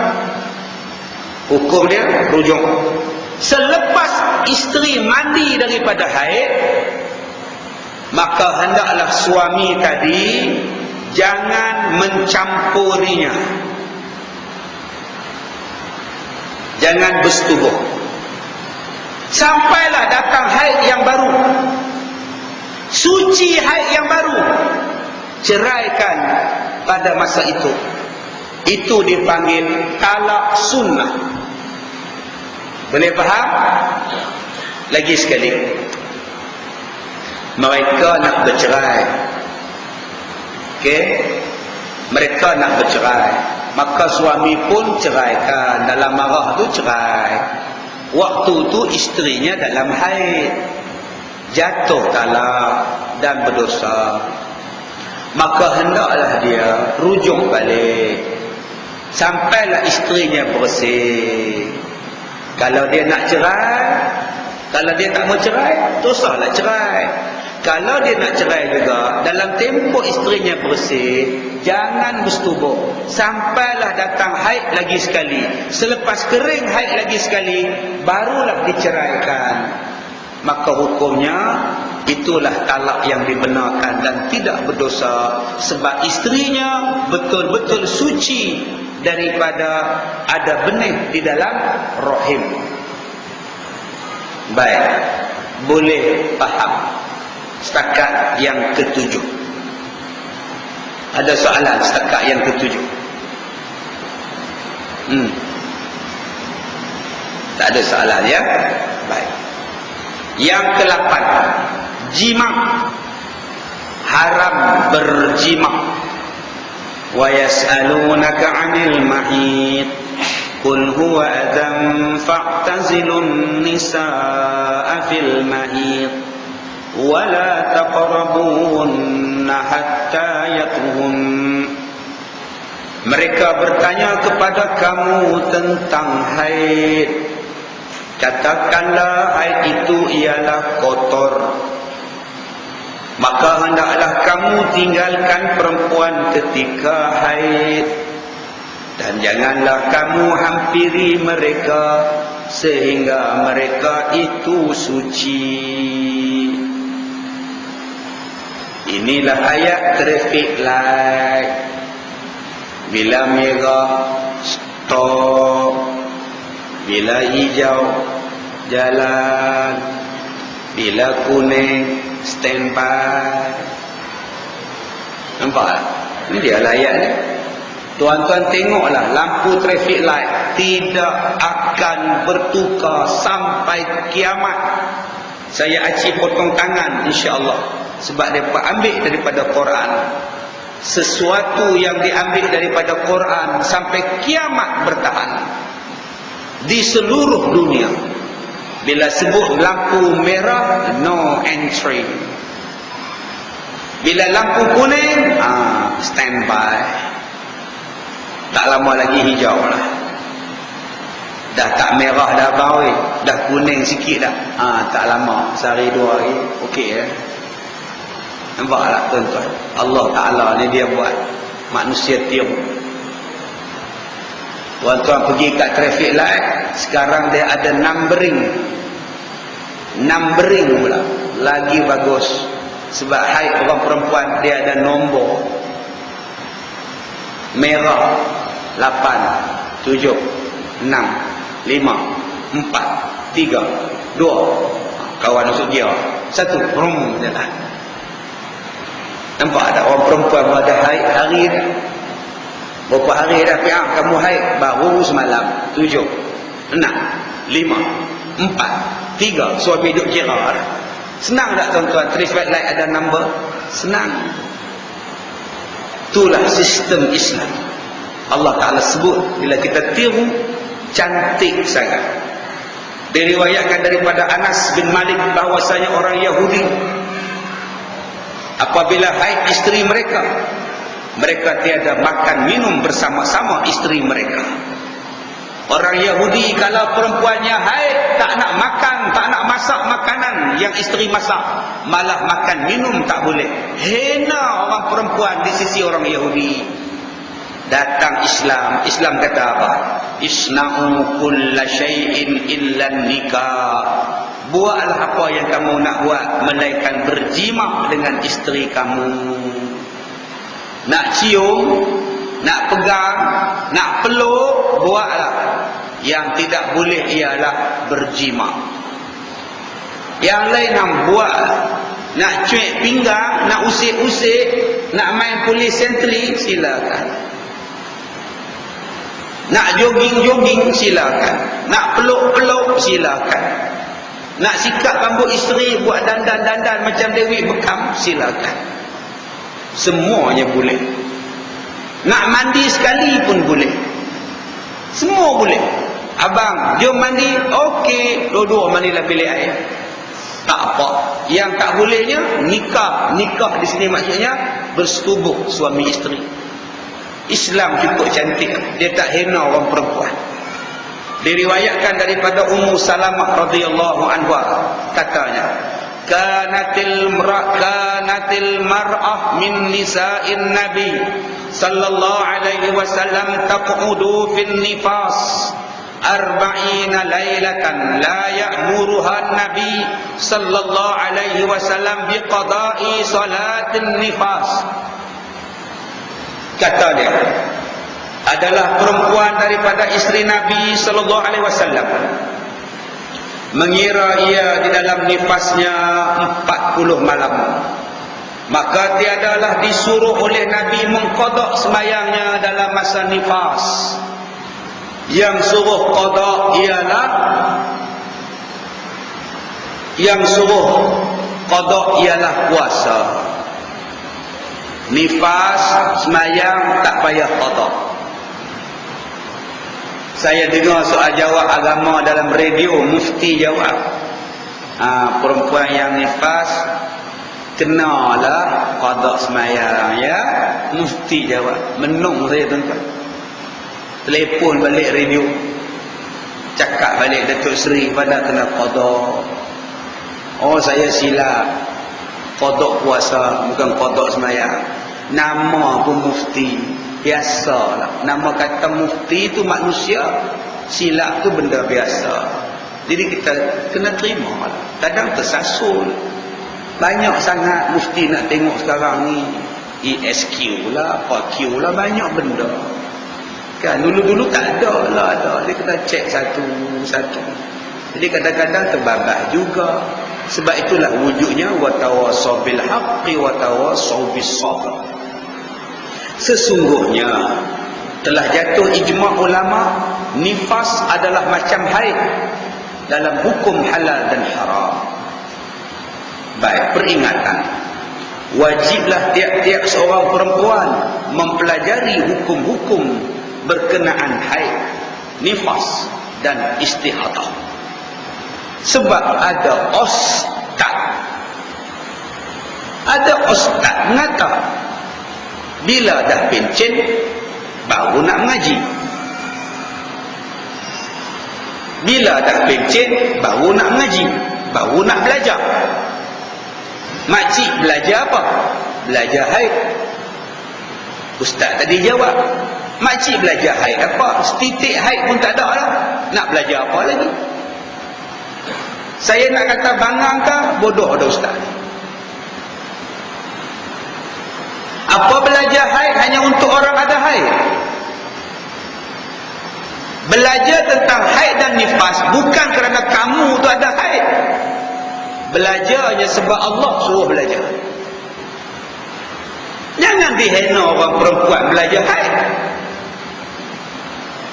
hukum dia rujuk. Selepas isteri mandi daripada haid, maka hendaklah suami tadi jangan mencampurinya, jangan bersetubuh sampailah datang haid yang baru, suci haid yang baru, ceraikan pada masa itu. Itu dipanggil talak sunnah. Boleh faham? Lagi sekali, mereka nak bercerai, okey, mereka nak bercerai, maka suami pun ceraikan. Dalam marah tu cerai, waktu tu isterinya dalam haid, jatuh talak dan berdosa, maka hendaklah dia rujuk balik sampailah isterinya bersih. Kalau dia nak cerai, kalau dia tak mau cerai, dosalah cerai. Kalau dia nak cerai juga, dalam tempoh isterinya bersih, jangan bersetubuh sampailah datang haid lagi sekali. Selepas kering haid lagi sekali, barulah diceraikan. Maka hukumnya itulah talak yang dibenarkan dan tidak berdosa, sebab isterinya betul-betul suci daripada ada benih di dalam rahim. Baik, boleh faham setakat yang ketujuh? Ada soalan setakat yang ketujuh? Tak ada soalan ya? Baik. Yang ke-8, jima, haram berjima. Wa yas'alunaka 'anil mahid qul huwa adhan fa'tazilun nisaa fil mahid wa la taqrabunna hatta yatuhun. Mereka bertanya kepada kamu tentang haid, katakanlah haid itu ialah kotor, maka hendaklah kamu tinggalkan perempuan ketika haid, dan janganlah kamu hampiri mereka sehingga mereka itu suci. Inilah ayat traffic light. Bila merah, stop. Bila hijau, jalan. Bila kuning, standby. Nampak tak? Ini dia ayat ni. Tuan-tuan tengoklah, lampu traffic light tidak akan bertukar sampai kiamat. Saya acik potong tangan insya-Allah, sebab mereka ambil daripada Quran. Sesuatu yang diambil daripada Quran sampai kiamat bertahan di seluruh dunia. Bila sebut lampu merah, no entry. Bila lampu kuning, standby. Tak lama lagi hijau lah. Dah tak merah dah bau, dah kuning sikit dah. Tak lama, sehari dua hari, okey ya. Nampak tak tuan-tuan? Allah Ta'ala ni dia buat manusia tiru. Tuan-tuan pergi kat traffic light, sekarang dia ada numbering. Numbering pula, lagi bagus. Sebab haid orang perempuan dia ada nombor. Merah 8 7 6 5 4 3 2. Kawan masuk dia 1 brum jalan. Nampak tak orang perempuan ada haid hari dah. Berapa hari dah piang kamu haid? Baru semalam. 7 6 5 4 3. Suami duduk kira dah. Senang tak tuan-tuan? Traffic light ada number? Senang. Itulah sistem Islam. Allah Ta'ala sebut, bila kita tiru, cantik sangat. Diriwayatkan daripada Anas bin Malik bahwasanya orang Yahudi apabila haid isteri mereka, mereka tiada makan minum bersama-sama isteri mereka. Orang Yahudi kalau perempuannya haid tak nak makan, tak nak masak makanan yang isteri masak, malah makan minum tak boleh. Hina orang perempuan di sisi orang Yahudi. Datang Islam, Islam kata apa? Isna'u kulla syai'in illa nikah. Buatlah apa yang kamu nak buat, melainkan berjima dengan isteri kamu. Nak cium, nak pegang, nak peluk, buatlah. Yang tidak boleh ialah berjima. Yang lain ham buat. Nak cuik pinggang, nak usik-usik, nak main polis sentri, silakan. Nak jogging-jogging, silakan. Nak peluk-peluk, silakan. Nak sikat rambut isteri, buat dandan-dandan macam Dewi Bekam, silakan. Semuanya boleh. Nak mandi sekali pun boleh. Semua boleh. Abang, jom mandi, okey, dua-dua mandilah bilik air. Tak apa. Yang tak bolehnya nikah. Nikah di sini maksudnya bersetubuh suami isteri. Islam cukup cantik, dia tak hina orang perempuan. Diriwayatkan daripada Ummu Salamah radhiyallahu anha, katanya, kanatil mar'ah min nisa'in nabi sallallahu alaihi wasallam taqudu fin nifas 40 lailatan la ya'muruha nabi sallallahu alaihi wasallam biqada'i salatin nifas. Kata dia, adalah perempuan daripada isteri Nabi sallallahu alaihi wasallam mengira ia di dalam nifasnya 40 malam, maka tiadalah disuruh oleh Nabi mengqada sembahyangnya dalam masa nifas. Yang suruh qada ialah puasa. Nifas sembahyang tak payah qada. Saya dengar soal jawab agama dalam radio, mufti jawab, perempuan yang nifas kenalah qada sembahyang, ya. Mufti jawab. Menung saya tuan-tuan. Telefon balik radio, cakap balik Datuk Seri pada kena qada. Oh, saya silap. Qada puasa bukan qada sembahyang. Nama pun mufti. Biasalah. Nama kata mufti itu manusia, silap tu benda biasa. Jadi kita kena terima. Kadang tersasul. Banyak sangat mufti nak tengok sekarang ni. ESQ lah, PQ lah, banyak benda. Kan dulu-dulu tak ada lah, ada. Dia kena cek satu-satu. Jadi kadang-kadang terbabas juga. Sebab itulah wujudnya watawassaw bil haqqi watawassaw bis sabr. Sesungguhnya telah jatuh ijma' ulama, nifas adalah macam haid dalam hukum halal dan haram. Baik, peringatan. Wajiblah tiap-tiap seorang perempuan mempelajari hukum-hukum berkenaan haid, nifas dan istihadah. Sebab ada ustaz mengata bila dah pencen baru nak mengaji. Bila dah pencen baru nak mengaji, baru nak belajar. Makcik belajar apa? Belajar haid. Ustaz tadi jawab, makcik belajar haid apa? Setitik haid pun tak ada lah. Nak belajar apa lagi? Saya nak kata bangang kah? Bodoh dah ustaz. Apa belajar haid hanya untuk orang ada haid? Belajar tentang haid dan nifas bukan kerana kamu tu ada haid. Belajarnya sebab Allah suruh belajar. Jangan dihina orang perempuan belajar haid.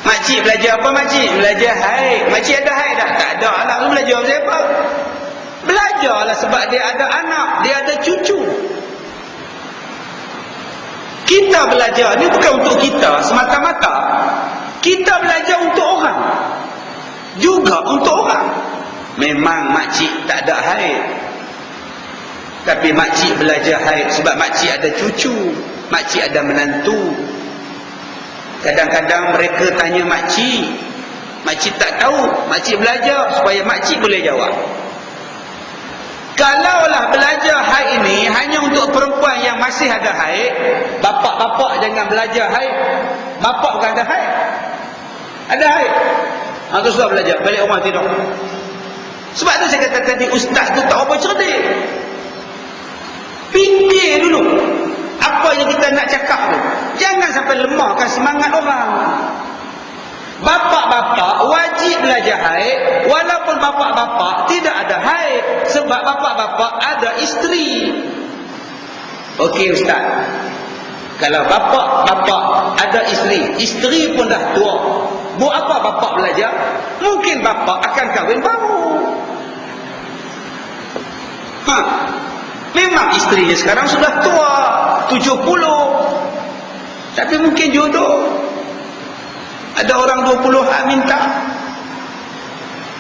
Makcik belajar apa makcik? Belajar haid. Makcik ada haid dah? Tak ada lah. Belajar siapa? Belajarlah sebab dia ada anak, dia ada cucu. Kita belajar ni bukan untuk kita semata-mata. Kita belajar untuk orang, juga untuk orang. Memang makcik tak ada haid, tapi makcik belajar haid sebab makcik ada cucu, makcik ada menantu. Kadang-kadang mereka tanya makcik, makcik tak tahu, makcik belajar supaya makcik boleh jawab. Kalaulah belajar haid ini hanya untuk perempuan yang masih ada haid, bapak-bapak jangan belajar haid. Bapak bukan ada haid, ada haid. Terus sudah belajar, balik rumah tidur. Sebab tu saya kata tadi, ustaz tu tak apa cerdik. Fikir dulu apa yang kita nak cakap tu. Jangan sampai lemahkan semangat orang. Bapak-bapak wajib belajar haid, walaupun bapak-bapak tidak ada haid, sebab bapak-bapak ada isteri. Okey ustaz, kalau bapak-bapak ada isteri, isteri pun dah tua, buat apa bapak belajar? Mungkin bapak akan kahwin baru. Memang isterinya sekarang sudah tua, 70, tapi mungkin jodoh. Ada orang 20-an minta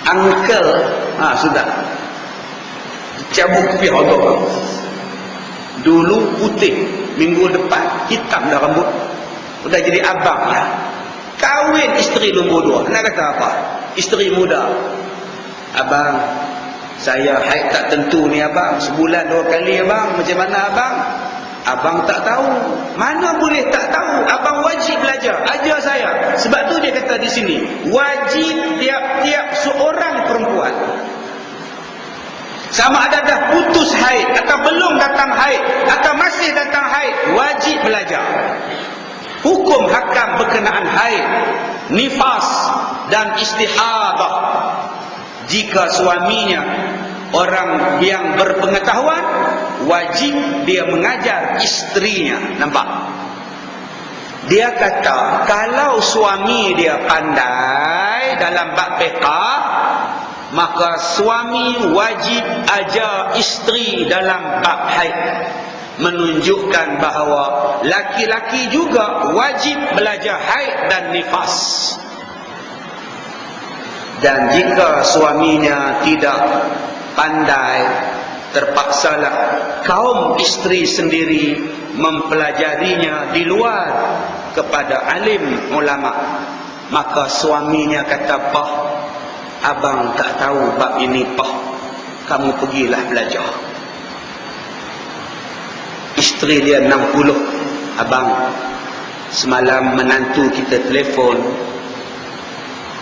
uncle, sudah cabut pihak Allah. Dulu putih, minggu depan hitam dah rambut, sudah jadi abang ya. Kahwin isteri nombor 2. Nak kata apa? Isteri muda, abang, saya haid tak tentu ni abang, sebulan 2 kali abang, macam mana abang? Abang tak tahu. Mana boleh tak tahu? Abang wajib belajar. Ajar saya. Sebab tu dia kata di sini, wajib tiap-tiap seorang perempuan, sama ada dah putus haid atau belum datang haid atau masih datang haid, wajib belajar hukum hakam berkenaan haid, nifas dan istihadah. Jika suaminya orang yang berpengetahuan, wajib dia mengajar isterinya. Nampak? Dia kata kalau suami dia pandai dalam bab fiqh, maka suami wajib ajar isteri dalam bab haid, menunjukkan bahawa laki-laki juga wajib belajar haid dan nifas. Dan jika suaminya tidak pandai, terpaksalah kaum isteri sendiri mempelajarinya di luar kepada alim ulama. Maka suaminya kata, "Pah, abang tak tahu bab ini, pah, kamu pergilah belajar." Isteri dia 60, "Abang, semalam menantu kita telefon,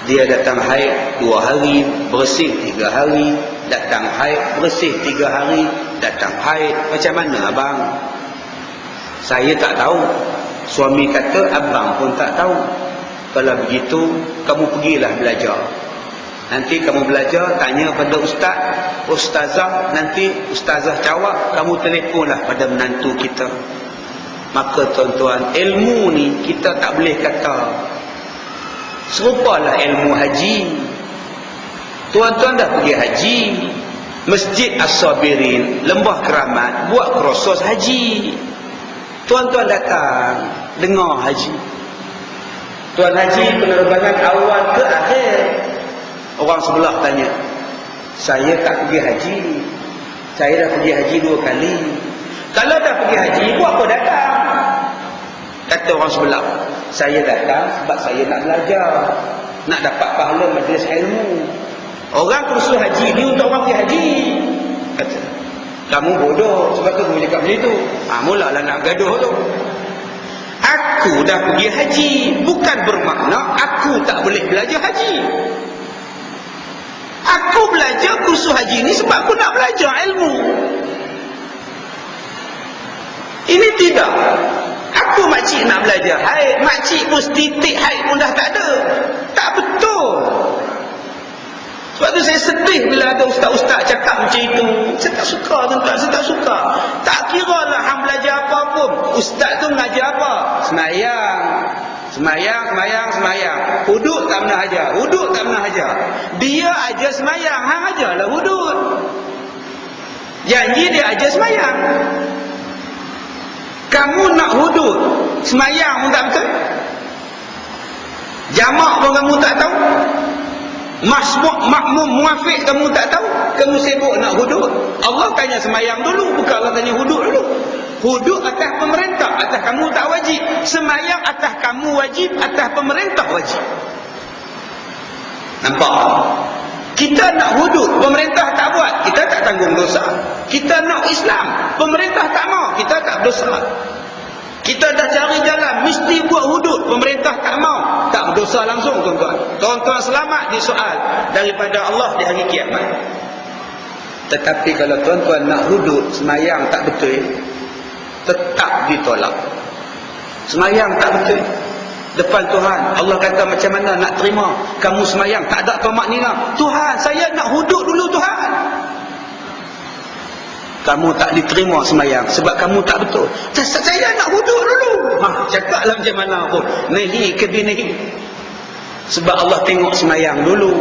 dia datang haid 2 hari, bersih 3 hari, datang haid, bersih 3 hari, datang haid. Macam mana abang?" "Saya tak tahu." Suami kata, "Abang pun tak tahu. Kalau begitu, kamu pergilah belajar. Nanti kamu belajar, tanya pada ustaz, ustazah, nanti ustazah jawab, kamu telefonlah pada menantu kita." Maka tuan-tuan, ilmu ni kita tak boleh kata serupalah ilmu haji. Tuan-tuan dah pergi haji, Masjid As-Sabirin, Lembah Keramat buat kursus haji. Tuan-tuan datang dengar haji. Tuan haji penerbangan awal ke akhir. Orang sebelah tanya, "Saya tak pergi haji. Saya dah pergi haji 2 kali. Kalau dah pergi haji, buat apa datang?" Kata orang sebelah, "Saya datang sebab saya nak belajar, nak dapat pahala majlis ilmu. Orang kursus haji ni untuk orang pergi haji." Kata, "Kamu bodoh, sebab tu kamu cakap macam tu." Mulalah nak gaduh tu. Aku dah pergi haji, bukan bermakna aku tak boleh belajar haji. Aku belajar kursus haji ni sebab aku nak belajar ilmu. Ini tidak. Aku makcik nak belajar haid, makcik pun titik haid pun dah tak ada. Tak betul. Sebab tu saya sedih bila ada ustaz-ustaz cakap macam itu. Saya tak suka, tuan-tuan, saya tak suka. Tak kira lah hang belajar apa pun. Ustaz tu mengajar apa? Semayang. Semayang, semayang, semayang. Hudud tak pernah ajar. Hudud tak pernah ajar. Dia ajar semayang, hang ajarlah hudud. Janji dia ajar semayang. Kamu nak hudud, semayang pun tak betul. Jamak pun kamu tak tahu. Masbuk, makmum, muafiq kamu tak tahu. Kamu sibuk nak hudud. Allah tanya semayang dulu, bukan Allah tanya hudud dulu. Hudud atas pemerintah, atas kamu tak wajib. Semayang atas kamu wajib, atas pemerintah wajib. Nampak? Kita nak hudud, pemerintah tak buat, kita tak tanggung dosa. Kita nak Islam, pemerintah tak mau, kita tak berdosa. Kita dah cari jalan, mesti buat hudud, pemerintah tak mau, tak berdosa langsung tuan-tuan. Tuan-tuan selamat di soal daripada Allah di hari kiamat. Tetapi kalau tuan-tuan nak hudud, semayang tak betul, tetap ditolak. Semayang tak betul depan Tuhan, Allah kata macam mana nak terima kamu semayang tak ada tomak nina? Tuhan, saya nak hudud dulu Tuhan. Kamu tak diterima semayang sebab kamu tak betul. Saya nak hudud dulu. Cakaplah macam mana pun, nahi ke binahi, sebab Allah tengok semayang dulu.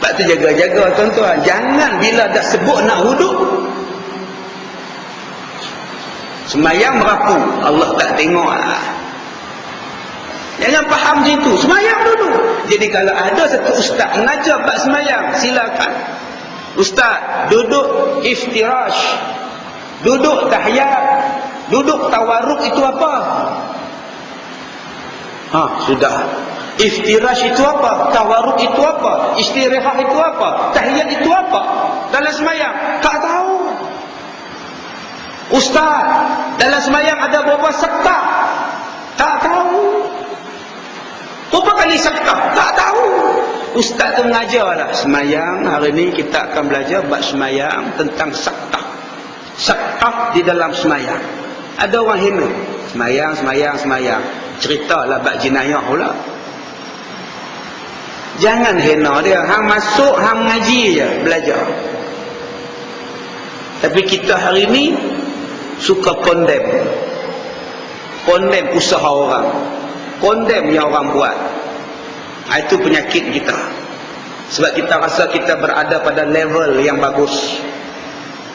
Sebab tu jaga-jaga tuan-tuan, jangan bila dah sebut nak hudud semayang merapu, Allah tak tengok lah. Jangan faham macam tu, semayang dulu. Jadi kalau ada satu ustaz mengajar bab semayang, silakan. Ustaz duduk iftirash, duduk tahiyat, duduk tawarruk itu apa? Sudah. Iftirash itu apa? Tawarruk itu apa? Istirihah itu apa? Tahiyat itu apa? Dalam semayang tak tahu. Ustaz, dalam semayang ada berapa sekah? Tak tahu. Berapa kali sekah? Tak tahu. Ustaz tu mengajar lah. Semayang, hari ni kita akan belajar bab semayang tentang sekah. Sekah di dalam semayang. Ada orang hina. Semayang. Ceritalah bab jenayah pula. Jangan hina dia. Hang masuk, hang mengaji je, belajar. Tapi kita hari ni suka condemn usaha orang, condemn yang orang buat. Itu penyakit kita. Sebab kita rasa kita berada pada level yang bagus.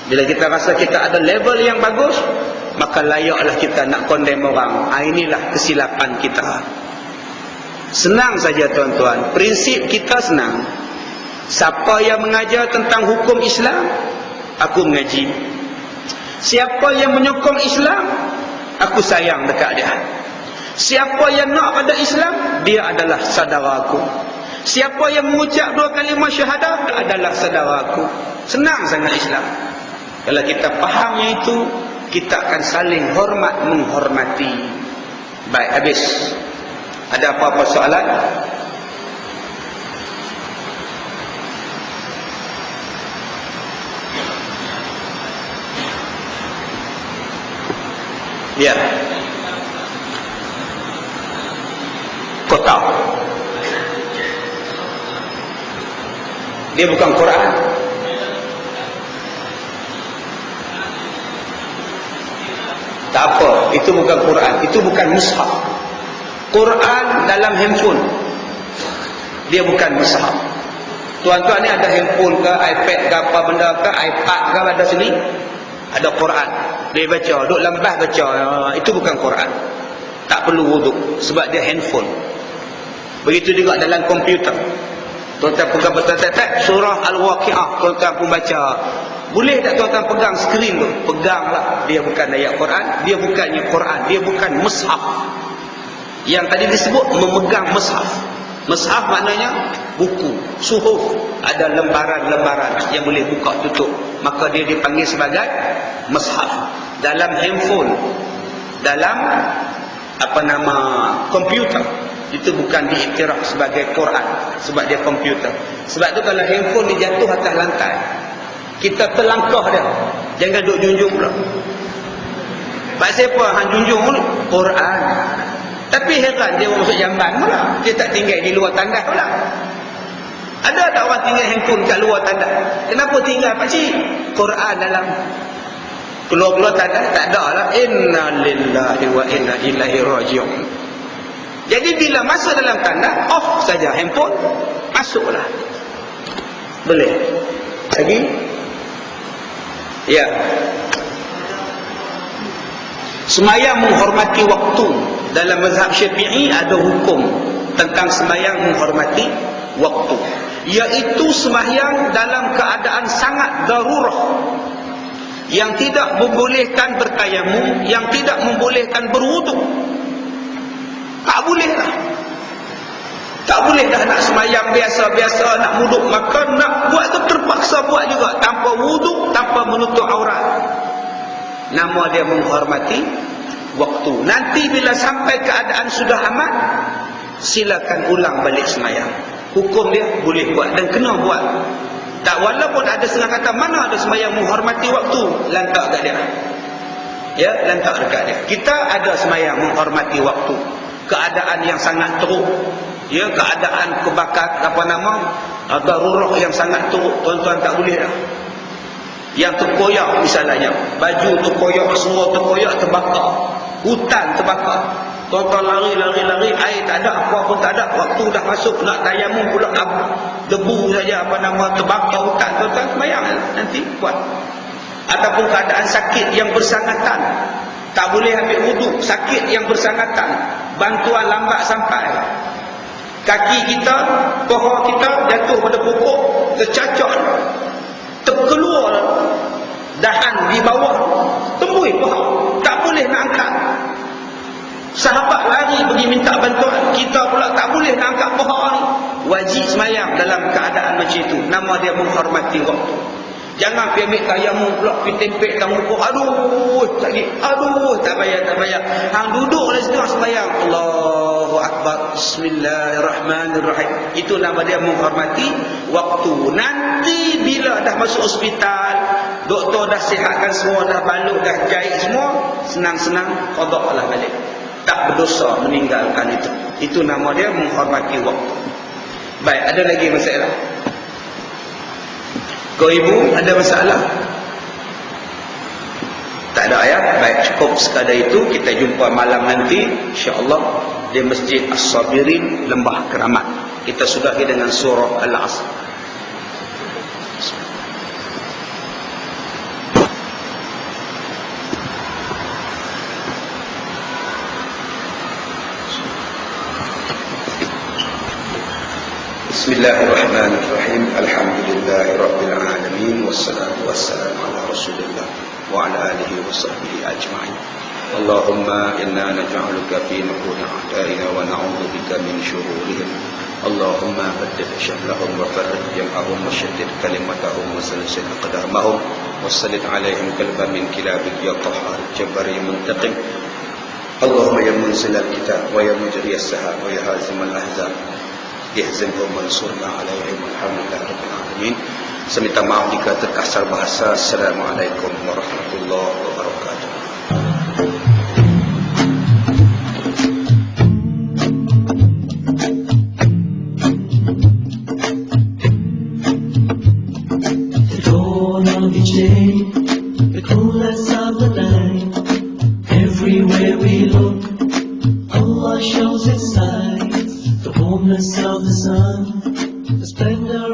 Bila kita rasa kita ada level yang bagus, maka layaklah kita nak condemn orang. Inilah kesilapan kita. Senang saja tuan-tuan, prinsip kita senang. Siapa yang mengajar tentang hukum Islam, aku mengaji. Siapa yang menyokong Islam, aku sayang dekat dia. Siapa yang nak pada Islam, dia adalah saudaraku. Siapa yang mengucap 2 kalimah syahadah adalah saudaraku. Senang sangat Islam. Kalau kita fahamnya itu, kita akan saling hormat menghormati. Baik, habis. Ada apa-apa soalan? Ya. Kau tahu dia bukan Quran. Tak apa, itu bukan Quran, itu bukan mushaf. Quran dalam handphone, dia bukan mushaf. Tuan-tuan ni ada handphone ke, iPad ke, apa benda ke, iPad ke ada sini, ada Quran. Dia baca, duduk lambah baca, itu bukan Quran. Tak perlu wuduk sebab dia handphone. Begitu juga dalam komputer. Tuan-tuan pegang betul-betul surah Al-Waqi'ah, tuan-tuan pun baca. Boleh tak tuan-tuan pegang skrin tu? Peganglah. Dia bukan ayat Quran, dia bukannya Quran, dia bukan mushaf. Yang tadi disebut memegang mushaf. Mushaf maknanya buku, suhuf, ada lembaran-lembaran yang boleh buka tutup, maka dia dipanggil sebagai mushaf. Dalam handphone, dalam komputer, itu bukan diiktiraf sebagai Quran sebab dia komputer. Sebab tu kalau handphone ni jatuh atas lantai, kita terlangkah dia, jangan duk junjung pula. Pak siapa hang junjung pula? Quran. Tapi heran dia masuk jamban pula, dia tak tinggal di luar tandas pula. Ada tak orang tinggal handphone kat luar tandas? Kenapa tinggal pakcik? Quran dalam. Keluar-keluar tandas tak ada lah. Inna lillahi wa inna ilaihi raji'un. Jadi bila masuk dalam tandas, off saja handphone, masuklah. Boleh. Lagi? Ya. Semayang menghormati waktu. Dalam mazhab Syafi'i ada hukum tentang semayang menghormati waktu, iaitu semayang dalam keadaan sangat darurah, yang tidak membolehkan bertayamum, yang tidak membolehkan berwuduk. Tak boleh lah. Tak Tak boleh dah nak semayang biasa-biasa, nak wuduk, maka nak buat tu terpaksa buat juga, tanpa wuduk, tanpa menutup aurat. Nama dia menghormati waktu. Nanti bila sampai keadaan sudah aman, silakan ulang balik semayang. Hukum dia boleh buat dan kena buat. Tak, walaupun ada setengah kata mana ada semayang menghormati waktu, lantak kat dia. Ya, lantak dekat dia. Kita ada semayang menghormati waktu. Keadaan yang sangat teruk. Ya, keadaan kebakar darurat yang sangat teruk, tuan-tuan tak boleh dah. Yang terkoyak misalnya, baju terkoyak, semua terkoyak, terbakar, hutan terbakar, tuan-tuan lari, air tak ada, apa pun tak ada, waktu dah masuk nak tayamum pula debu saja terbakar hutan, tuan-tuan semayang nanti buat. Ataupun keadaan sakit yang bersangatan, tak boleh ambil wuduk, sakit yang bersangatan, bantuan lambat sampai, kaki kita, paha kita jatuh pada pokok, tercacak, terkeluar dahan di bawah, tembus paha, tak boleh nak angkat. Sahabat lari pergi minta bantuan, kita pula tak boleh nak angkat paha ni. Wajib semayang dalam keadaan macam itu. Nama dia menghormati waktu. Jangan pergi ambil tayamum pula, pergi tempek dalam muka, aduh sakit, aduh tak payah. Hang duduklah situ semayang, Allahu Akbar, Bismillahirrahmanirrahim. Itu nama dia menghormati waktu. Nanti bila dah masuk hospital, doktor dah sihatkan semua, dah balut, dah jahit semua, senang-senang qadaklah balik. Tak berdosa meninggalkan itu. Itu nama dia menghormati waktu. Baik, ada lagi masalah? Kau ibu ada masalah? Tak ada ya? Baik, cukup sekadar itu. Kita jumpa malam nanti insya-Allah di Masjid As-Sabirin, Lembah Keramat. Kita sudahi dengan surah Al-Asr. Bismillahirrahmanirrahim. Alhamdulillahirabbil alamin wassalatu wassalamu ala Rasulillah wa ala alihi wa sahbihi ajma'in. Allahumma inna naj'aluka fi nuhuri a'da'ina wa na'udzu bika min shururihim. Allahumma baddil shamlahum wa farrij jam'ahum wa shaddid kalimatahum wa salsil aqdamahum wa sallit 'alaihim qalban min kilabik ya qahhar jabbar ya muntaqim. Allahumma ya munzilal kitab wa ya mujriyas sahab wa ya hazimal ahzab ihzimhum mansurna alaihim alhamdulillah rabbil alamin. Saya minta maaf jika terkasar bahasa. Assalamualaikum warahmatullahi wabarakatuh. The dawn of each day, the coolest of the night, everywhere we look, Allah shows His signs. The warmness of the sun, the splendor